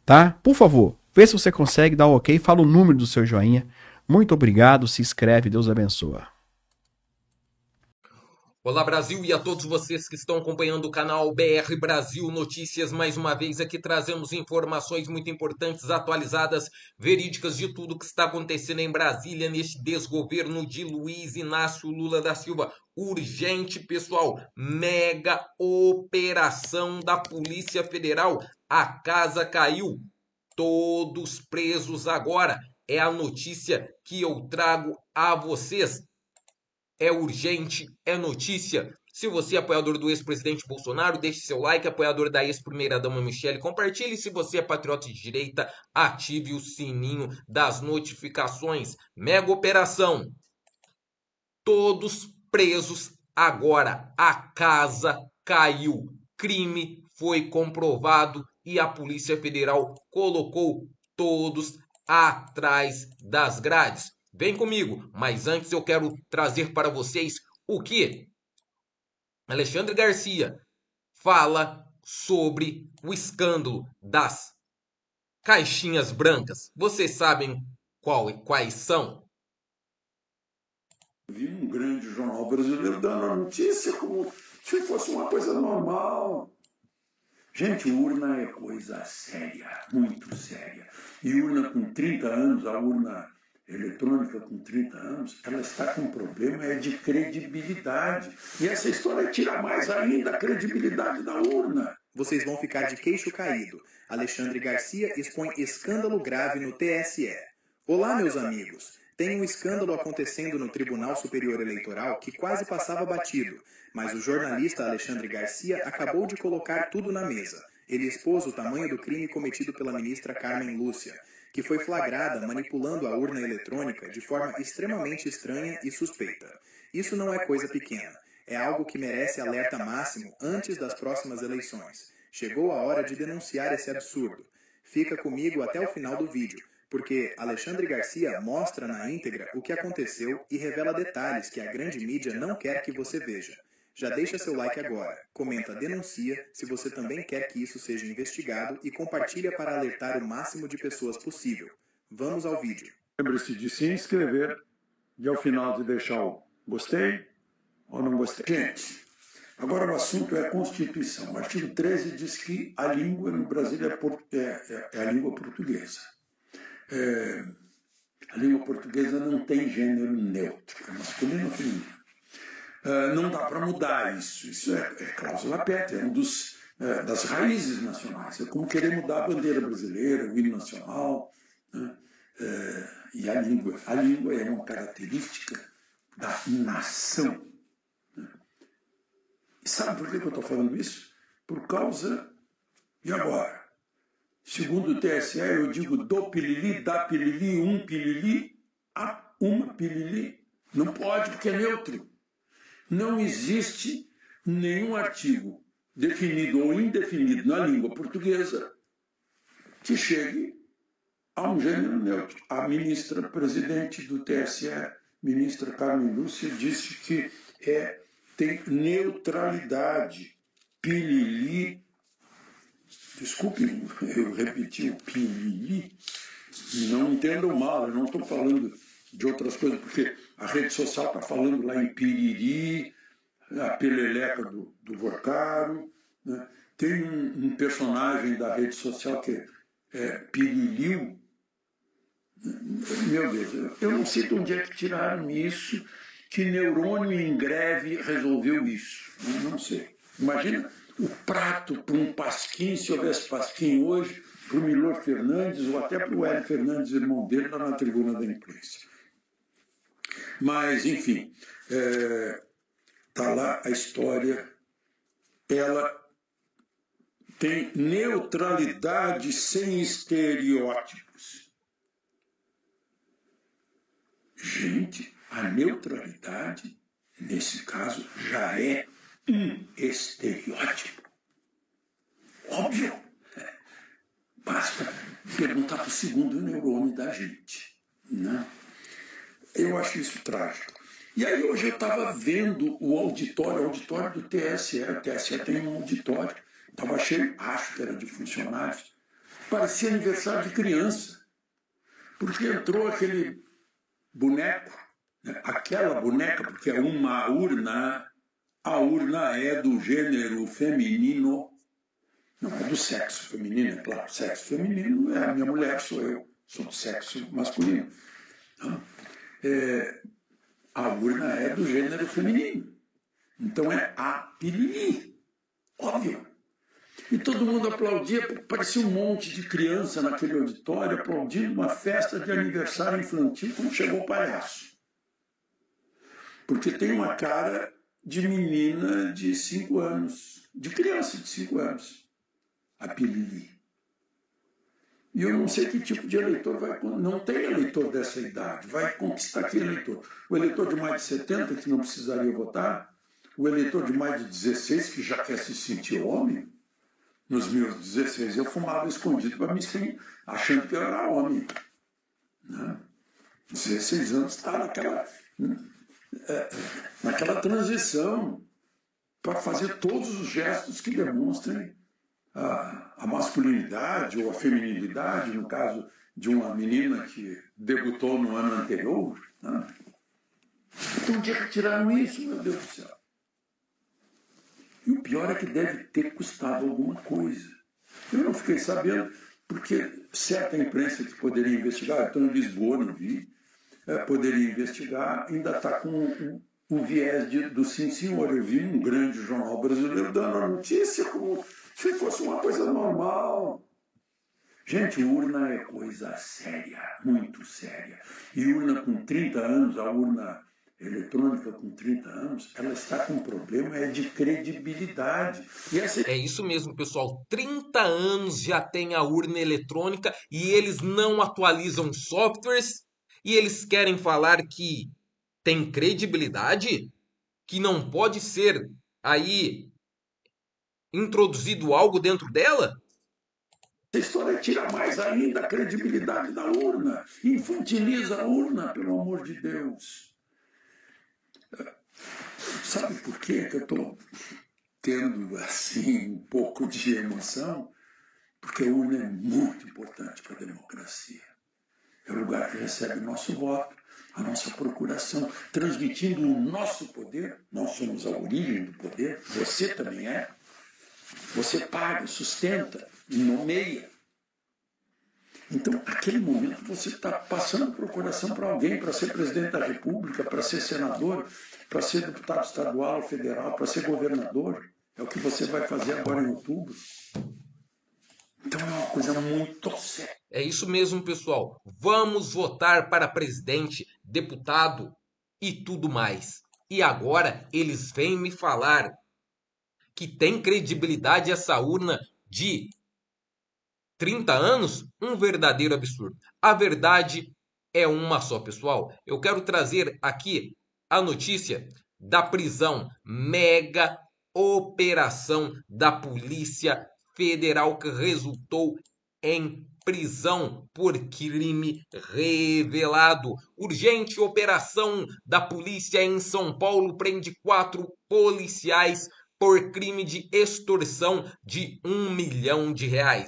tá? Por favor, vê se você consegue dar o ok, fala o número do seu joinha. Muito obrigado, se inscreve, Deus abençoa. Olá Brasil e a todos vocês que estão acompanhando o canal BR Brasil Notícias. Mais uma vez aqui trazemos informações muito importantes, atualizadas, verídicas de tudo que está acontecendo em Brasília neste desgoverno de Luiz Inácio Lula da Silva. Urgente, pessoal, mega operação da Polícia Federal. A casa caiu, todos presos agora. É a notícia que eu trago a vocês. É urgente, é notícia. Se você é apoiador do ex-presidente Bolsonaro, deixe seu like. Apoiador da ex-primeira-dama Michele, compartilhe. Se você é patriota de direita, ative o sininho das notificações. Mega operação. Todos presos agora. A casa caiu. Crime foi comprovado e a Polícia Federal colocou todos atrás das grades. Vem comigo, mas antes eu quero trazer para vocês o que Alexandre Garcia fala sobre o escândalo das caixinhas brancas. Vocês sabem quais são? Vi um grande jornal brasileiro dando a notícia como se fosse uma coisa normal. Gente, urna é coisa séria, muito séria. E urna com 30 anos, a urna eletrônica com 30 anos, ela está com um problema de credibilidade. E essa história tira mais ainda a credibilidade da urna. Vocês vão ficar de queixo caído. Alexandre Garcia expõe escândalo grave no TSE. Olá, meus amigos. Tem um escândalo acontecendo no Tribunal Superior Eleitoral que quase passava batido, mas o jornalista Alexandre Garcia acabou de colocar tudo na mesa. Ele expôs o tamanho do crime cometido pela ministra Carmen Lúcia, que foi flagrada manipulando a urna eletrônica de forma extremamente estranha e suspeita. Isso não é coisa pequena. É algo que merece alerta máximo antes das próximas eleições. Chegou a hora de denunciar esse absurdo. Fica comigo até o final do vídeo, porque Alexandre Garcia mostra na íntegra o que aconteceu e revela detalhes que a grande mídia não quer que você veja. Já deixa seu like agora, comenta denuncia se você também quer que isso seja investigado e compartilha para alertar o máximo de pessoas possível. Vamos ao vídeo. Lembre-se de se inscrever e ao final de deixar o gostei ou não gostei. Gente, agora o assunto é a Constituição. O artigo 13 diz que a língua no Brasil é a língua portuguesa. A língua portuguesa não tem gênero neutro, é masculino ou feminino. Não dá para mudar isso. Isso é cláusula pétrea, é das raízes nacionais. É como querer mudar a bandeira brasileira, o hino nacional, né? E a língua. A língua é uma característica da nação. Né? E sabe por que eu estou falando isso? Por causa de agora. Segundo o TSE, eu digo do pilili, da pilili, um pilili, a uma pilili. Não pode, porque é neutro. Não existe nenhum artigo definido ou indefinido na língua portuguesa que chegue a um gênero neutro. A ministra presidente do TSE, ministra Carmen Lúcia, disse que tem neutralidade. Pilili, desculpe, eu repeti o pilili, não entendam mal, eu não estou falando de outras coisas, porque a rede social está falando lá em piriri, a peleleca do Vorcaro, né? Tem um personagem da rede social que é Piriliu. Meu Deus, eu não sei de onde é que tiraram isso, que neurônio em greve resolveu isso. Eu não sei. Imagina o prato para um Pasquim, se houvesse Pasquim hoje, para o Milor Fernandes ou até para o Hélio Fernandes, irmão dele, lá na tribuna da imprensa. Mas, enfim, está lá a história. Ela tem neutralidade sem estereótipos. Gente, a neutralidade, nesse caso, já é um estereótipo. Óbvio. Basta perguntar para o segundo neurônio da gente. Né? Eu acho isso trágico. E aí hoje eu estava vendo o auditório do TSE. O TSE tem um auditório. Estava cheio, acho que era de funcionários. Parecia aniversário de criança. Porque entrou aquele boneco, né? Aquela boneca, porque é uma urna. A urna é do gênero feminino. Não é do sexo feminino, é claro. Sexo feminino é a minha mulher, sou eu. Sou do sexo masculino. A urna é do gênero feminino. Então é a Pilili. Óbvio. E todo mundo aplaudia, parecia um monte de criança naquele auditório aplaudindo uma festa de aniversário infantil quando chegou o palhaço. Porque tem uma cara de menina de 5 anos, de criança de 5 anos, a Pilili. E eu não sei que tipo de eleitor vai... Não tem eleitor dessa idade, vai conquistar que eleitor? O eleitor de mais de 70, que não precisaria votar? O eleitor de mais de 16, que já quer se sentir homem? Nos meus 16 eu fumava escondido para me sentir, achando que eu era homem. Né? 16 anos está naquela transição para fazer todos os gestos que demonstrem a masculinidade ou a feminilidade, no caso de uma menina que debutou no ano anterior. Né? Então, onde é que tiraram isso, meu Deus do céu? E o pior é que deve ter custado alguma coisa. Eu não fiquei sabendo, porque certa imprensa que poderia investigar, estou em Lisboa, não vi, poderia investigar, ainda está com o viés do sim, senhor. Eu vi um grande jornal brasileiro dando a notícia como se fosse uma coisa normal. Gente, urna é coisa séria, muito séria. E urna com 30 anos, a urna eletrônica com 30 anos, ela está com um problema de credibilidade. É isso mesmo, pessoal. 30 anos já tem a urna eletrônica e eles não atualizam softwares e eles querem falar que tem credibilidade, que não pode ser aí introduzido algo dentro dela? Essa história tira mais ainda a credibilidade da urna, infantiliza a urna, pelo amor de Deus. Sabe por quê que eu estou tendo assim um pouco de emoção? Porque a urna é muito importante para a democracia. É o lugar que recebe o nosso voto, a nossa procuração, transmitindo o nosso poder. Nós somos a origem do poder, você também é. Você paga, sustenta e nomeia. Então, naquele momento, você está passando procuração para alguém, para ser presidente da República, para ser senador, para ser deputado estadual, federal, para ser governador. É o que você vai fazer agora em outubro. Então, é uma coisa muito séria. É isso mesmo, pessoal. Vamos votar para presidente, deputado e tudo mais. E agora eles vêm me falar que tem credibilidade essa urna de 30 anos? Um verdadeiro absurdo. A verdade é uma só, pessoal. Eu quero trazer aqui a notícia da prisão, mega operação da Polícia Federal que resultou em prisão por crime revelado. Urgente operação da polícia em São Paulo prende 4 policiais por crime de extorsão de R$1 milhão.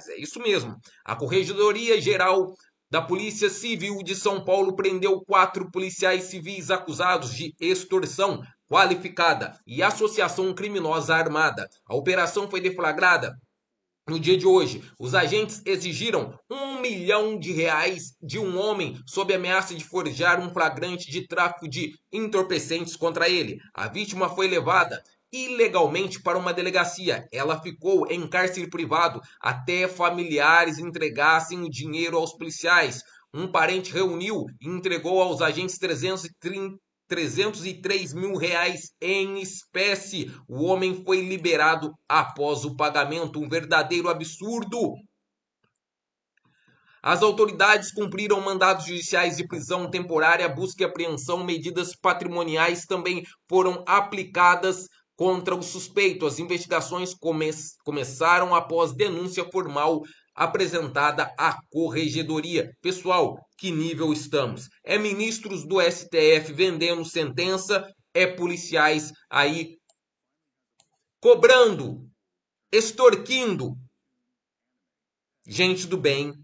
É isso mesmo. A Corregedoria Geral da Polícia Civil de São Paulo prendeu 4 policiais civis acusados de extorsão qualificada e associação criminosa armada. A operação foi deflagrada no dia de hoje. Os agentes exigiram R$1 milhão de um homem sob ameaça de forjar um flagrante de tráfico de entorpecentes contra ele. A vítima foi levada ilegalmente para uma delegacia. Ela ficou em cárcere privado até familiares entregassem o dinheiro aos policiais. Um parente reuniu e entregou aos agentes 303 mil reais em espécie. O homem foi liberado após o pagamento. Um verdadeiro absurdo. As autoridades cumpriram mandados judiciais de prisão temporária, busca e apreensão. Medidas patrimoniais também foram aplicadas contra o suspeito. As investigações começaram após denúncia formal apresentada à Corregedoria. Pessoal, que nível estamos? É ministros do STF vendendo sentença, é policiais aí cobrando, extorquindo gente do bem.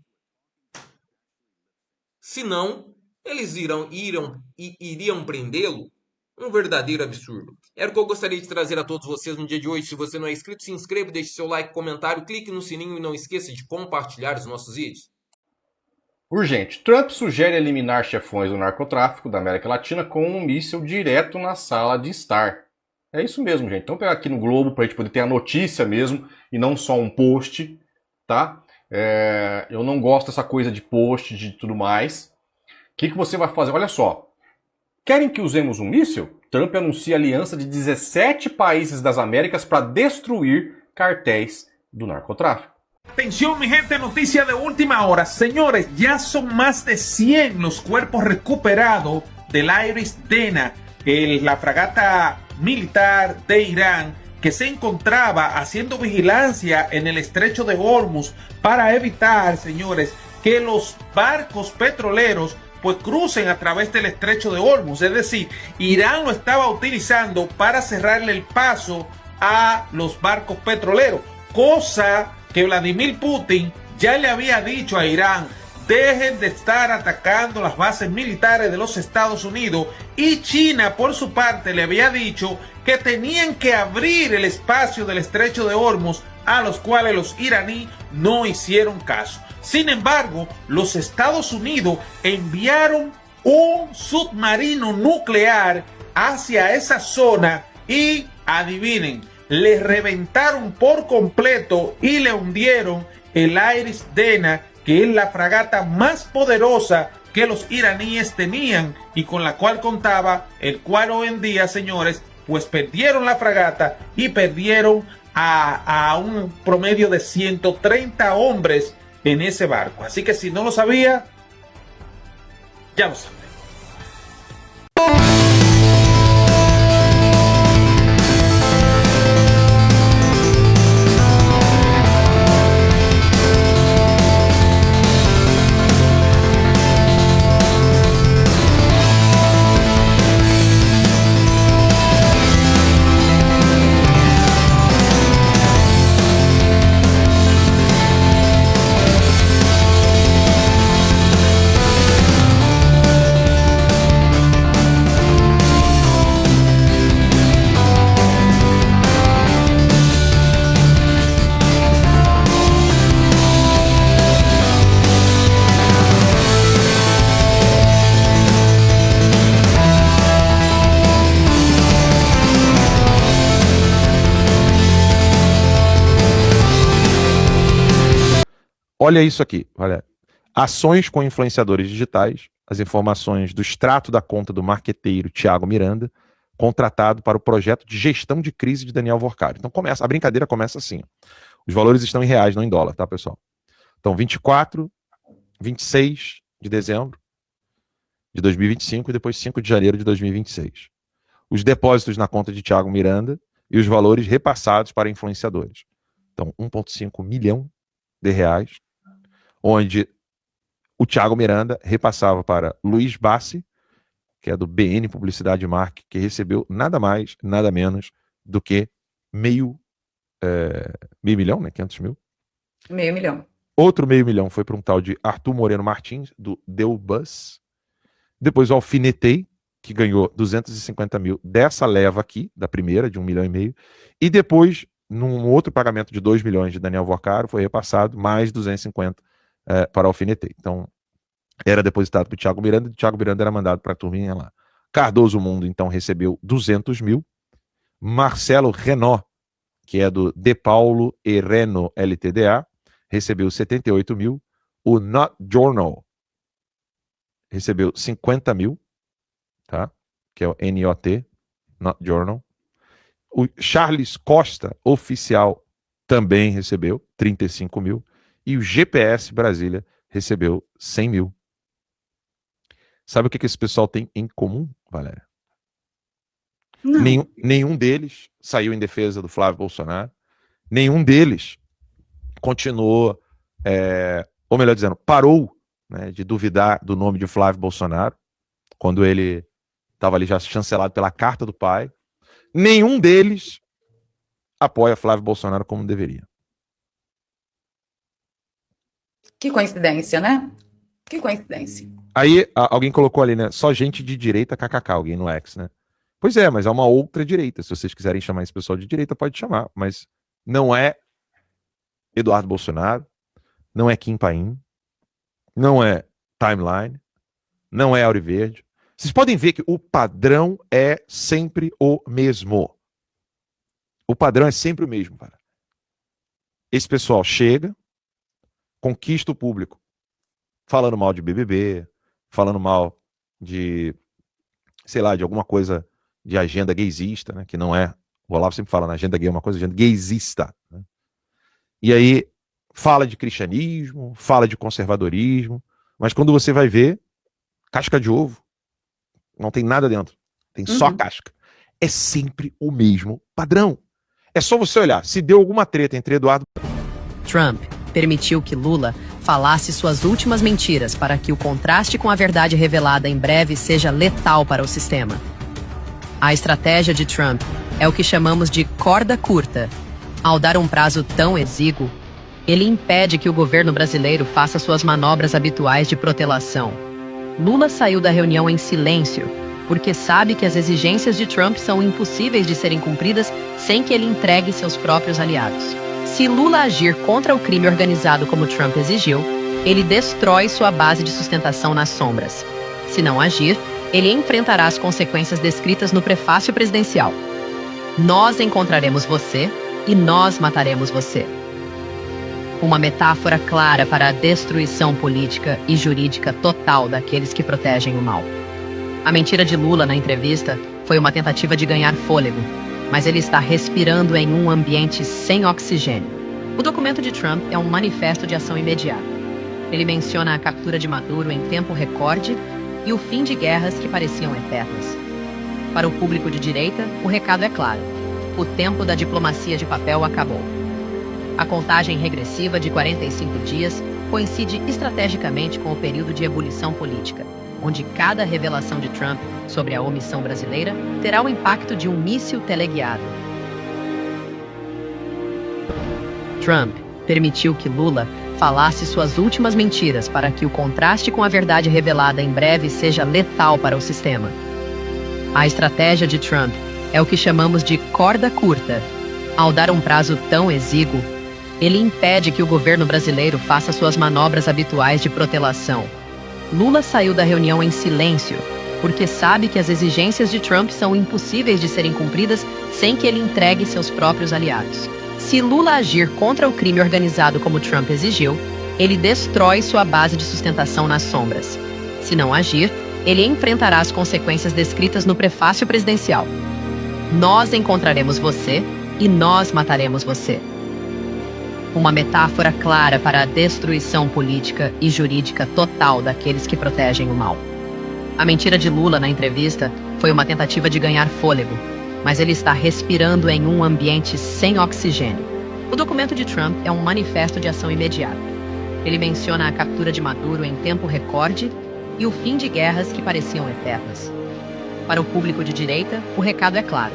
Senão, eles iriam prendê-lo. Um verdadeiro absurdo. Era o que eu gostaria de trazer a todos vocês no dia de hoje. Se você não é inscrito, se inscreva, deixe seu like, comentário, clique no sininho e não esqueça de compartilhar os nossos vídeos. Urgente. Trump sugere eliminar chefões do narcotráfico da América Latina com um míssil direto na sala de estar. É isso mesmo, gente. Então pegar aqui no Globo para a gente poder ter a notícia mesmo e não só um post, tá? Eu não gosto dessa coisa de post, de tudo mais. O que você vai fazer? Olha só. Querem que usemos um míssil? Trump anuncia aliança de 17 países das Américas para destruir cartéis do narcotráfico. Atención mi gente, noticia de última hora. Señores, ya son más de 100 los cuerpos recuperados del Iris Dena, la fragata militar de Irán que se encontraba haciendo vigilancia en el estrecho de Hormuz para evitar, señores, que los barcos petroleros pues crucen a través del estrecho de Hormuz. Es decir, Irán lo estaba utilizando para cerrarle el paso a los barcos petroleros, cosa que Vladimir Putin ya le había dicho a Irán: dejen de estar atacando las bases militares de los Estados Unidos. Y China, por su parte, le había dicho que tenían que abrir el espacio del estrecho de Hormuz, a los cuales los iraníes no hicieron caso. Sin embargo, los Estados Unidos enviaron un submarino nuclear hacia esa zona y, adivinen, le reventaron por completo y le hundieron el Iris Dena, que es la fragata más poderosa que los iraníes tenían y con la cual contaba, el cual hoy en día, señores, pues perdieron la fragata y perdieron a un promedio de 130 hombres en ese barco. Así que si no lo sabía, ya lo sabe. Olha isso aqui, olha. Ações com influenciadores digitais, as informações do extrato da conta do marqueteiro Thiago Miranda, contratado para o projeto de gestão de crise de Daniel Vorcari. Então a brincadeira começa assim. Os valores estão em reais, não em dólar, tá, pessoal? Então 24, 26 de dezembro de 2025 e depois 5 de janeiro de 2026. Os depósitos na conta de Thiago Miranda e os valores repassados para influenciadores. Então 1,5 milhão de reais, onde o Thiago Miranda repassava para Luiz Bassi, que é do BN Publicidade e Marketing, que recebeu nada mais, nada menos do que meio milhão, né? 500 mil. Meio milhão. Outro meio milhão foi para um tal de Arthur Moreno Martins, do Deubus. Depois o Alfinetei, que ganhou 250 mil dessa leva aqui, da primeira, de 1,5 milhão. E depois, num outro pagamento de 2 milhões de Daniel Vorcari, foi repassado mais 250 para o Alfinetei. Então, era depositado para o Thiago Miranda, e o Thiago Miranda era mandado para a turminha lá. Cardoso Mundo, então, recebeu 200 mil, Marcelo Renault, que é do De Paulo e Reno LTDA, recebeu 78 mil. O Not Journal recebeu 50 mil, tá? Que é o NOT, Not Journal. O Charles Costa, oficial, também recebeu 35 mil. E o GPS Brasília recebeu 100 mil. Sabe o que esse pessoal tem em comum, Valéria? Nenhum deles saiu em defesa do Flávio Bolsonaro. Nenhum deles continuou, ou melhor dizendo, parou, né, de duvidar do nome de Flávio Bolsonaro, quando ele estava ali já chancelado pela carta do pai. Nenhum deles apoia Flávio Bolsonaro como deveria. Que coincidência, né? Que coincidência. Aí alguém colocou ali, né? Só gente de direita, kkk, alguém no X, né? Pois é, mas é uma outra direita. Se vocês quiserem chamar esse pessoal de direita, pode chamar. Mas não é Eduardo Bolsonaro, não é Kim Paim, não é Timeline, não é Auriverde. Vocês podem ver que o padrão é sempre o mesmo. O padrão é sempre o mesmo, cara. Esse pessoal chega, conquista o público, falando mal de BBB, falando mal de, sei lá, de alguma coisa de agenda gaysista, né? Que não é. O Olavo sempre fala na agenda gay é uma coisa, agenda gaysista. Né? E aí fala de cristianismo, fala de conservadorismo, mas quando você vai ver, casca de ovo, não tem nada dentro, tem só a casca. É sempre o mesmo padrão. É só você olhar, se deu alguma treta entre Eduardo... Trump permitiu que Lula falasse suas últimas mentiras para que o contraste com a verdade revelada em breve seja letal para o sistema. A estratégia de Trump é o que chamamos de corda curta. Ao dar um prazo tão exíguo, ele impede que o governo brasileiro faça suas manobras habituais de protelação. Lula saiu da reunião em silêncio, porque sabe que as exigências de Trump são impossíveis de serem cumpridas sem que ele entregue seus próprios aliados. Se Lula agir contra o crime organizado como Trump exigiu, ele destrói sua base de sustentação nas sombras. Se não agir, ele enfrentará as consequências descritas no prefácio presidencial. Nós encontraremos você e nós mataremos você. Uma metáfora clara para a destruição política e jurídica total daqueles que protegem o mal. A mentira de Lula na entrevista foi uma tentativa de ganhar fôlego, mas ele está respirando em um ambiente sem oxigênio. O documento de Trump é um manifesto de ação imediata. Ele menciona a captura de Maduro em tempo recorde e o fim de guerras que pareciam eternas. Para o público de direita, o recado é claro. O tempo da diplomacia de papel acabou. A contagem regressiva de 45 dias coincide estrategicamente com o período de ebulição política, onde cada revelação de Trump sobre a omissão brasileira terá o impacto de um míssil teleguiado. Trump permitiu que Lula falasse suas últimas mentiras para que o contraste com a verdade revelada em breve seja letal para o sistema. A estratégia de Trump é o que chamamos de corda curta. Ao dar um prazo tão exíguo, ele impede que o governo brasileiro faça suas manobras habituais de protelação. Lula saiu da reunião em silêncio, porque sabe que as exigências de Trump são impossíveis de serem cumpridas sem que ele entregue seus próprios aliados. Se Lula agir contra o crime organizado como Trump exigiu, ele destrói sua base de sustentação nas sombras. Se não agir, ele enfrentará as consequências descritas no prefácio presidencial. Nós encontraremos você e nós mataremos você. Uma metáfora clara para a destruição política e jurídica total daqueles que protegem o mal. A mentira de Lula na entrevista foi uma tentativa de ganhar fôlego, mas ele está respirando em um ambiente sem oxigênio. O documento de Trump é um manifesto de ação imediata. Ele menciona a captura de Maduro em tempo recorde e o fim de guerras que pareciam eternas. Para o público de direita, o recado é claro.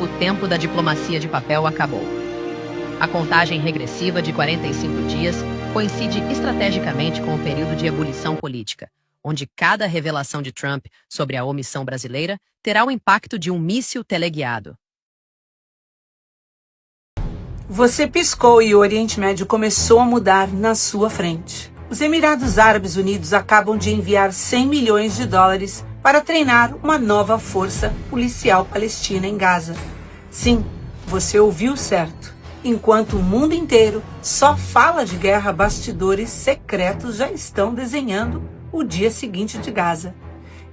O tempo da diplomacia de papel acabou. A contagem regressiva de 45 dias coincide estrategicamente com o período de ebulição política, onde cada revelação de Trump sobre a omissão brasileira terá o impacto de um míssil teleguiado. Você piscou e o Oriente Médio começou a mudar na sua frente. Os Emirados Árabes Unidos acabam de enviar 100 milhões de dólares para treinar uma nova força policial palestina em Gaza. Sim, você ouviu certo. Enquanto o mundo inteiro só fala de guerra, bastidores secretos já estão desenhando o dia seguinte de Gaza.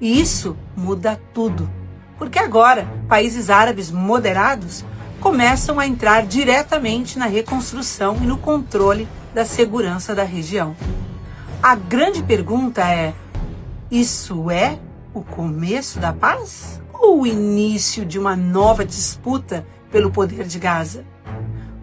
E isso muda tudo. Porque agora, países árabes moderados começam a entrar diretamente na reconstrução e no controle da segurança da região. A grande pergunta é: isso é o começo da paz? Ou o início de uma nova disputa pelo poder de Gaza?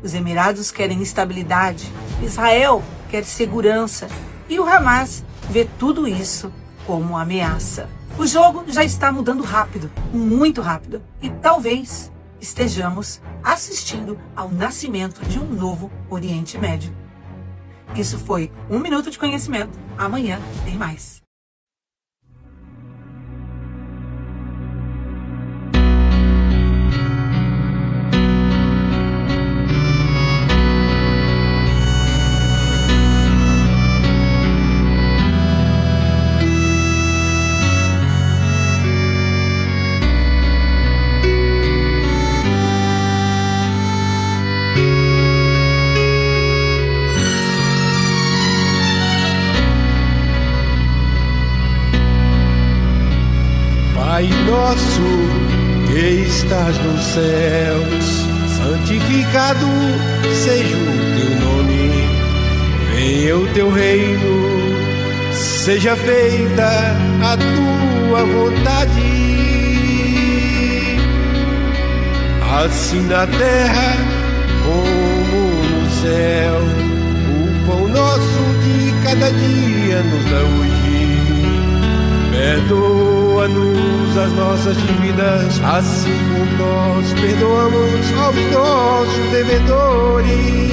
Os Emirados querem estabilidade, Israel quer segurança e o Hamas vê tudo isso como ameaça. O jogo já está mudando rápido, muito rápido, e talvez estejamos assistindo ao nascimento de um novo Oriente Médio. Isso foi 1 Minuto de Conhecimento. Amanhã tem mais. Pai nosso que estás nos céus, santificado seja o teu nome. Venha o teu reino, seja feita a tua vontade, assim na terra como no céu. O pão nosso de cada dia nos dá hoje. Perdoa-nos as nossas dívidas, assim como nós perdoamos aos nossos devedores.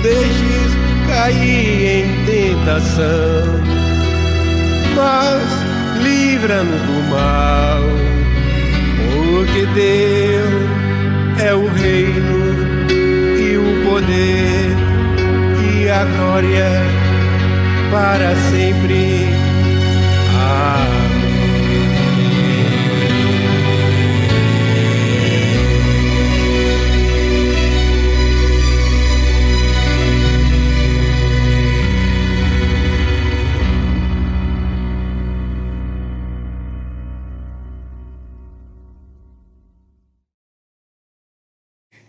Deixes cair em tentação, mas livra-nos do mal, porque teu é o reino e o poder e a glória para sempre. Amém.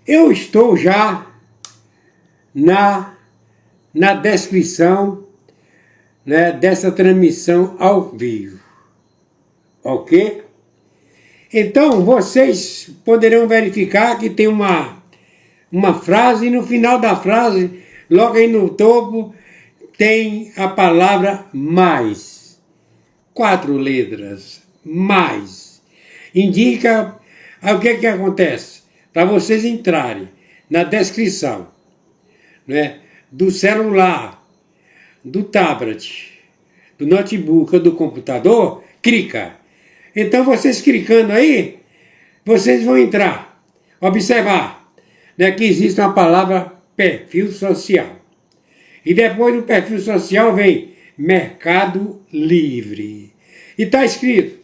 Eu estou já na descrição, né, dessa transmissão ao vivo, ok? Então vocês poderão verificar que tem uma frase, e no final da frase, logo aí no topo, tem a palavra mais. 4 letras, mais. Indica o que acontece. Para vocês entrarem na descrição, né, do celular, do tablet, do notebook ou do computador, clica. Então vocês clicando aí, vocês vão entrar, observar, né, que existe uma palavra perfil social. E depois do perfil social vem Mercado Livre. E está escrito,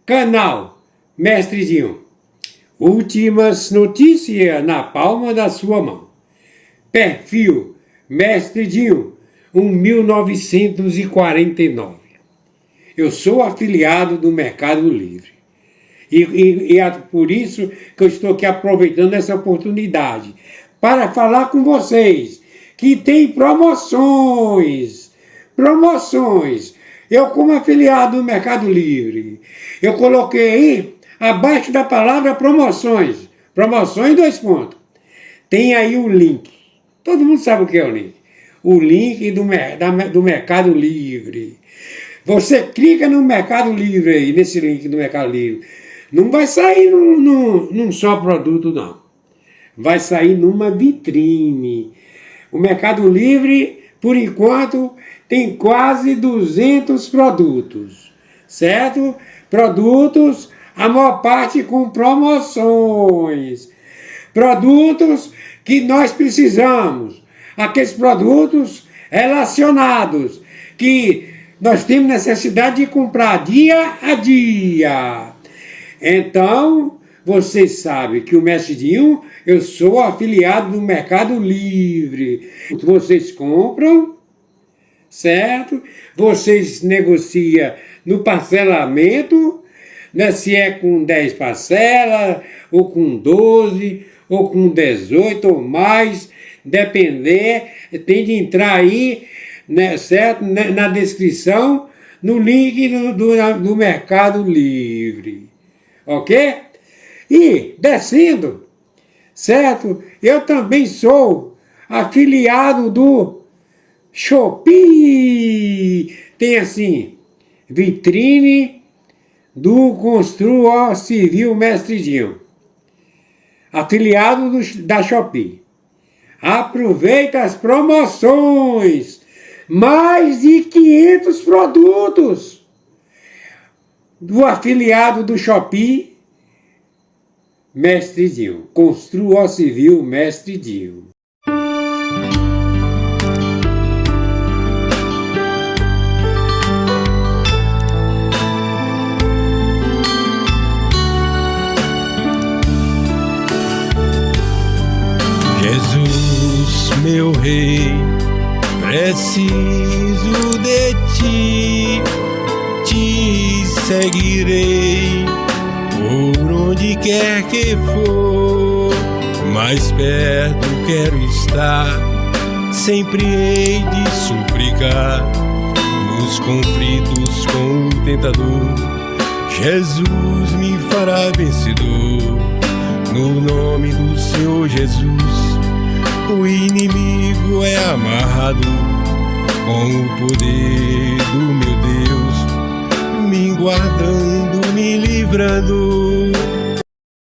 canal Mestrezinho. Últimas notícias na palma da sua mão. Perfil Mestre Dinho, 1949. Eu sou afiliado do Mercado Livre. E é por isso que eu estou aqui aproveitando essa oportunidade para falar com vocês que tem promoções. Promoções. Eu, como afiliado do Mercado Livre, eu coloquei aí abaixo da palavra promoções. Promoções 2 pontos. Tem aí o link. Todo mundo sabe o que é o link. O link do Mercado Livre. Você clica no Mercado Livre aí, nesse link do Mercado Livre. Não vai sair num só produto, não. Vai sair numa vitrine. O Mercado Livre, por enquanto, tem quase 200 produtos, certo? Produtos, a maior parte com promoções. Produtos que nós precisamos. Aqueles produtos relacionados, que nós temos necessidade de comprar dia a dia. Então, vocês sabem que o Mestre Dinho, eu sou afiliado do Mercado Livre. Vocês compram, certo? Vocês negociam no parcelamento, né? Se é com 10 parcelas, ou com 12, ou com 18 ou mais, depender, tem de entrar aí, né, certo? Na descrição, no link do Mercado Livre. Ok? E, descendo, certo? Eu também sou afiliado do Shopee. Tem assim, vitrine do Construa Civil Mestre Dinho. Afiliado da Shopee. Aproveita as promoções. Mais de 500 produtos do afiliado do Shopee, Mestre Dinho. Construa Civil Mestre Dinho. Jesus, meu rei, preciso de ti, te seguirei por onde quer que for, mais perto quero estar, sempre hei de suplicar, nos conflitos com o tentador, Jesus me fará vencedor, no nome do Senhor Jesus. O inimigo é amarrado com o poder do meu Deus, me guardando, me livrando.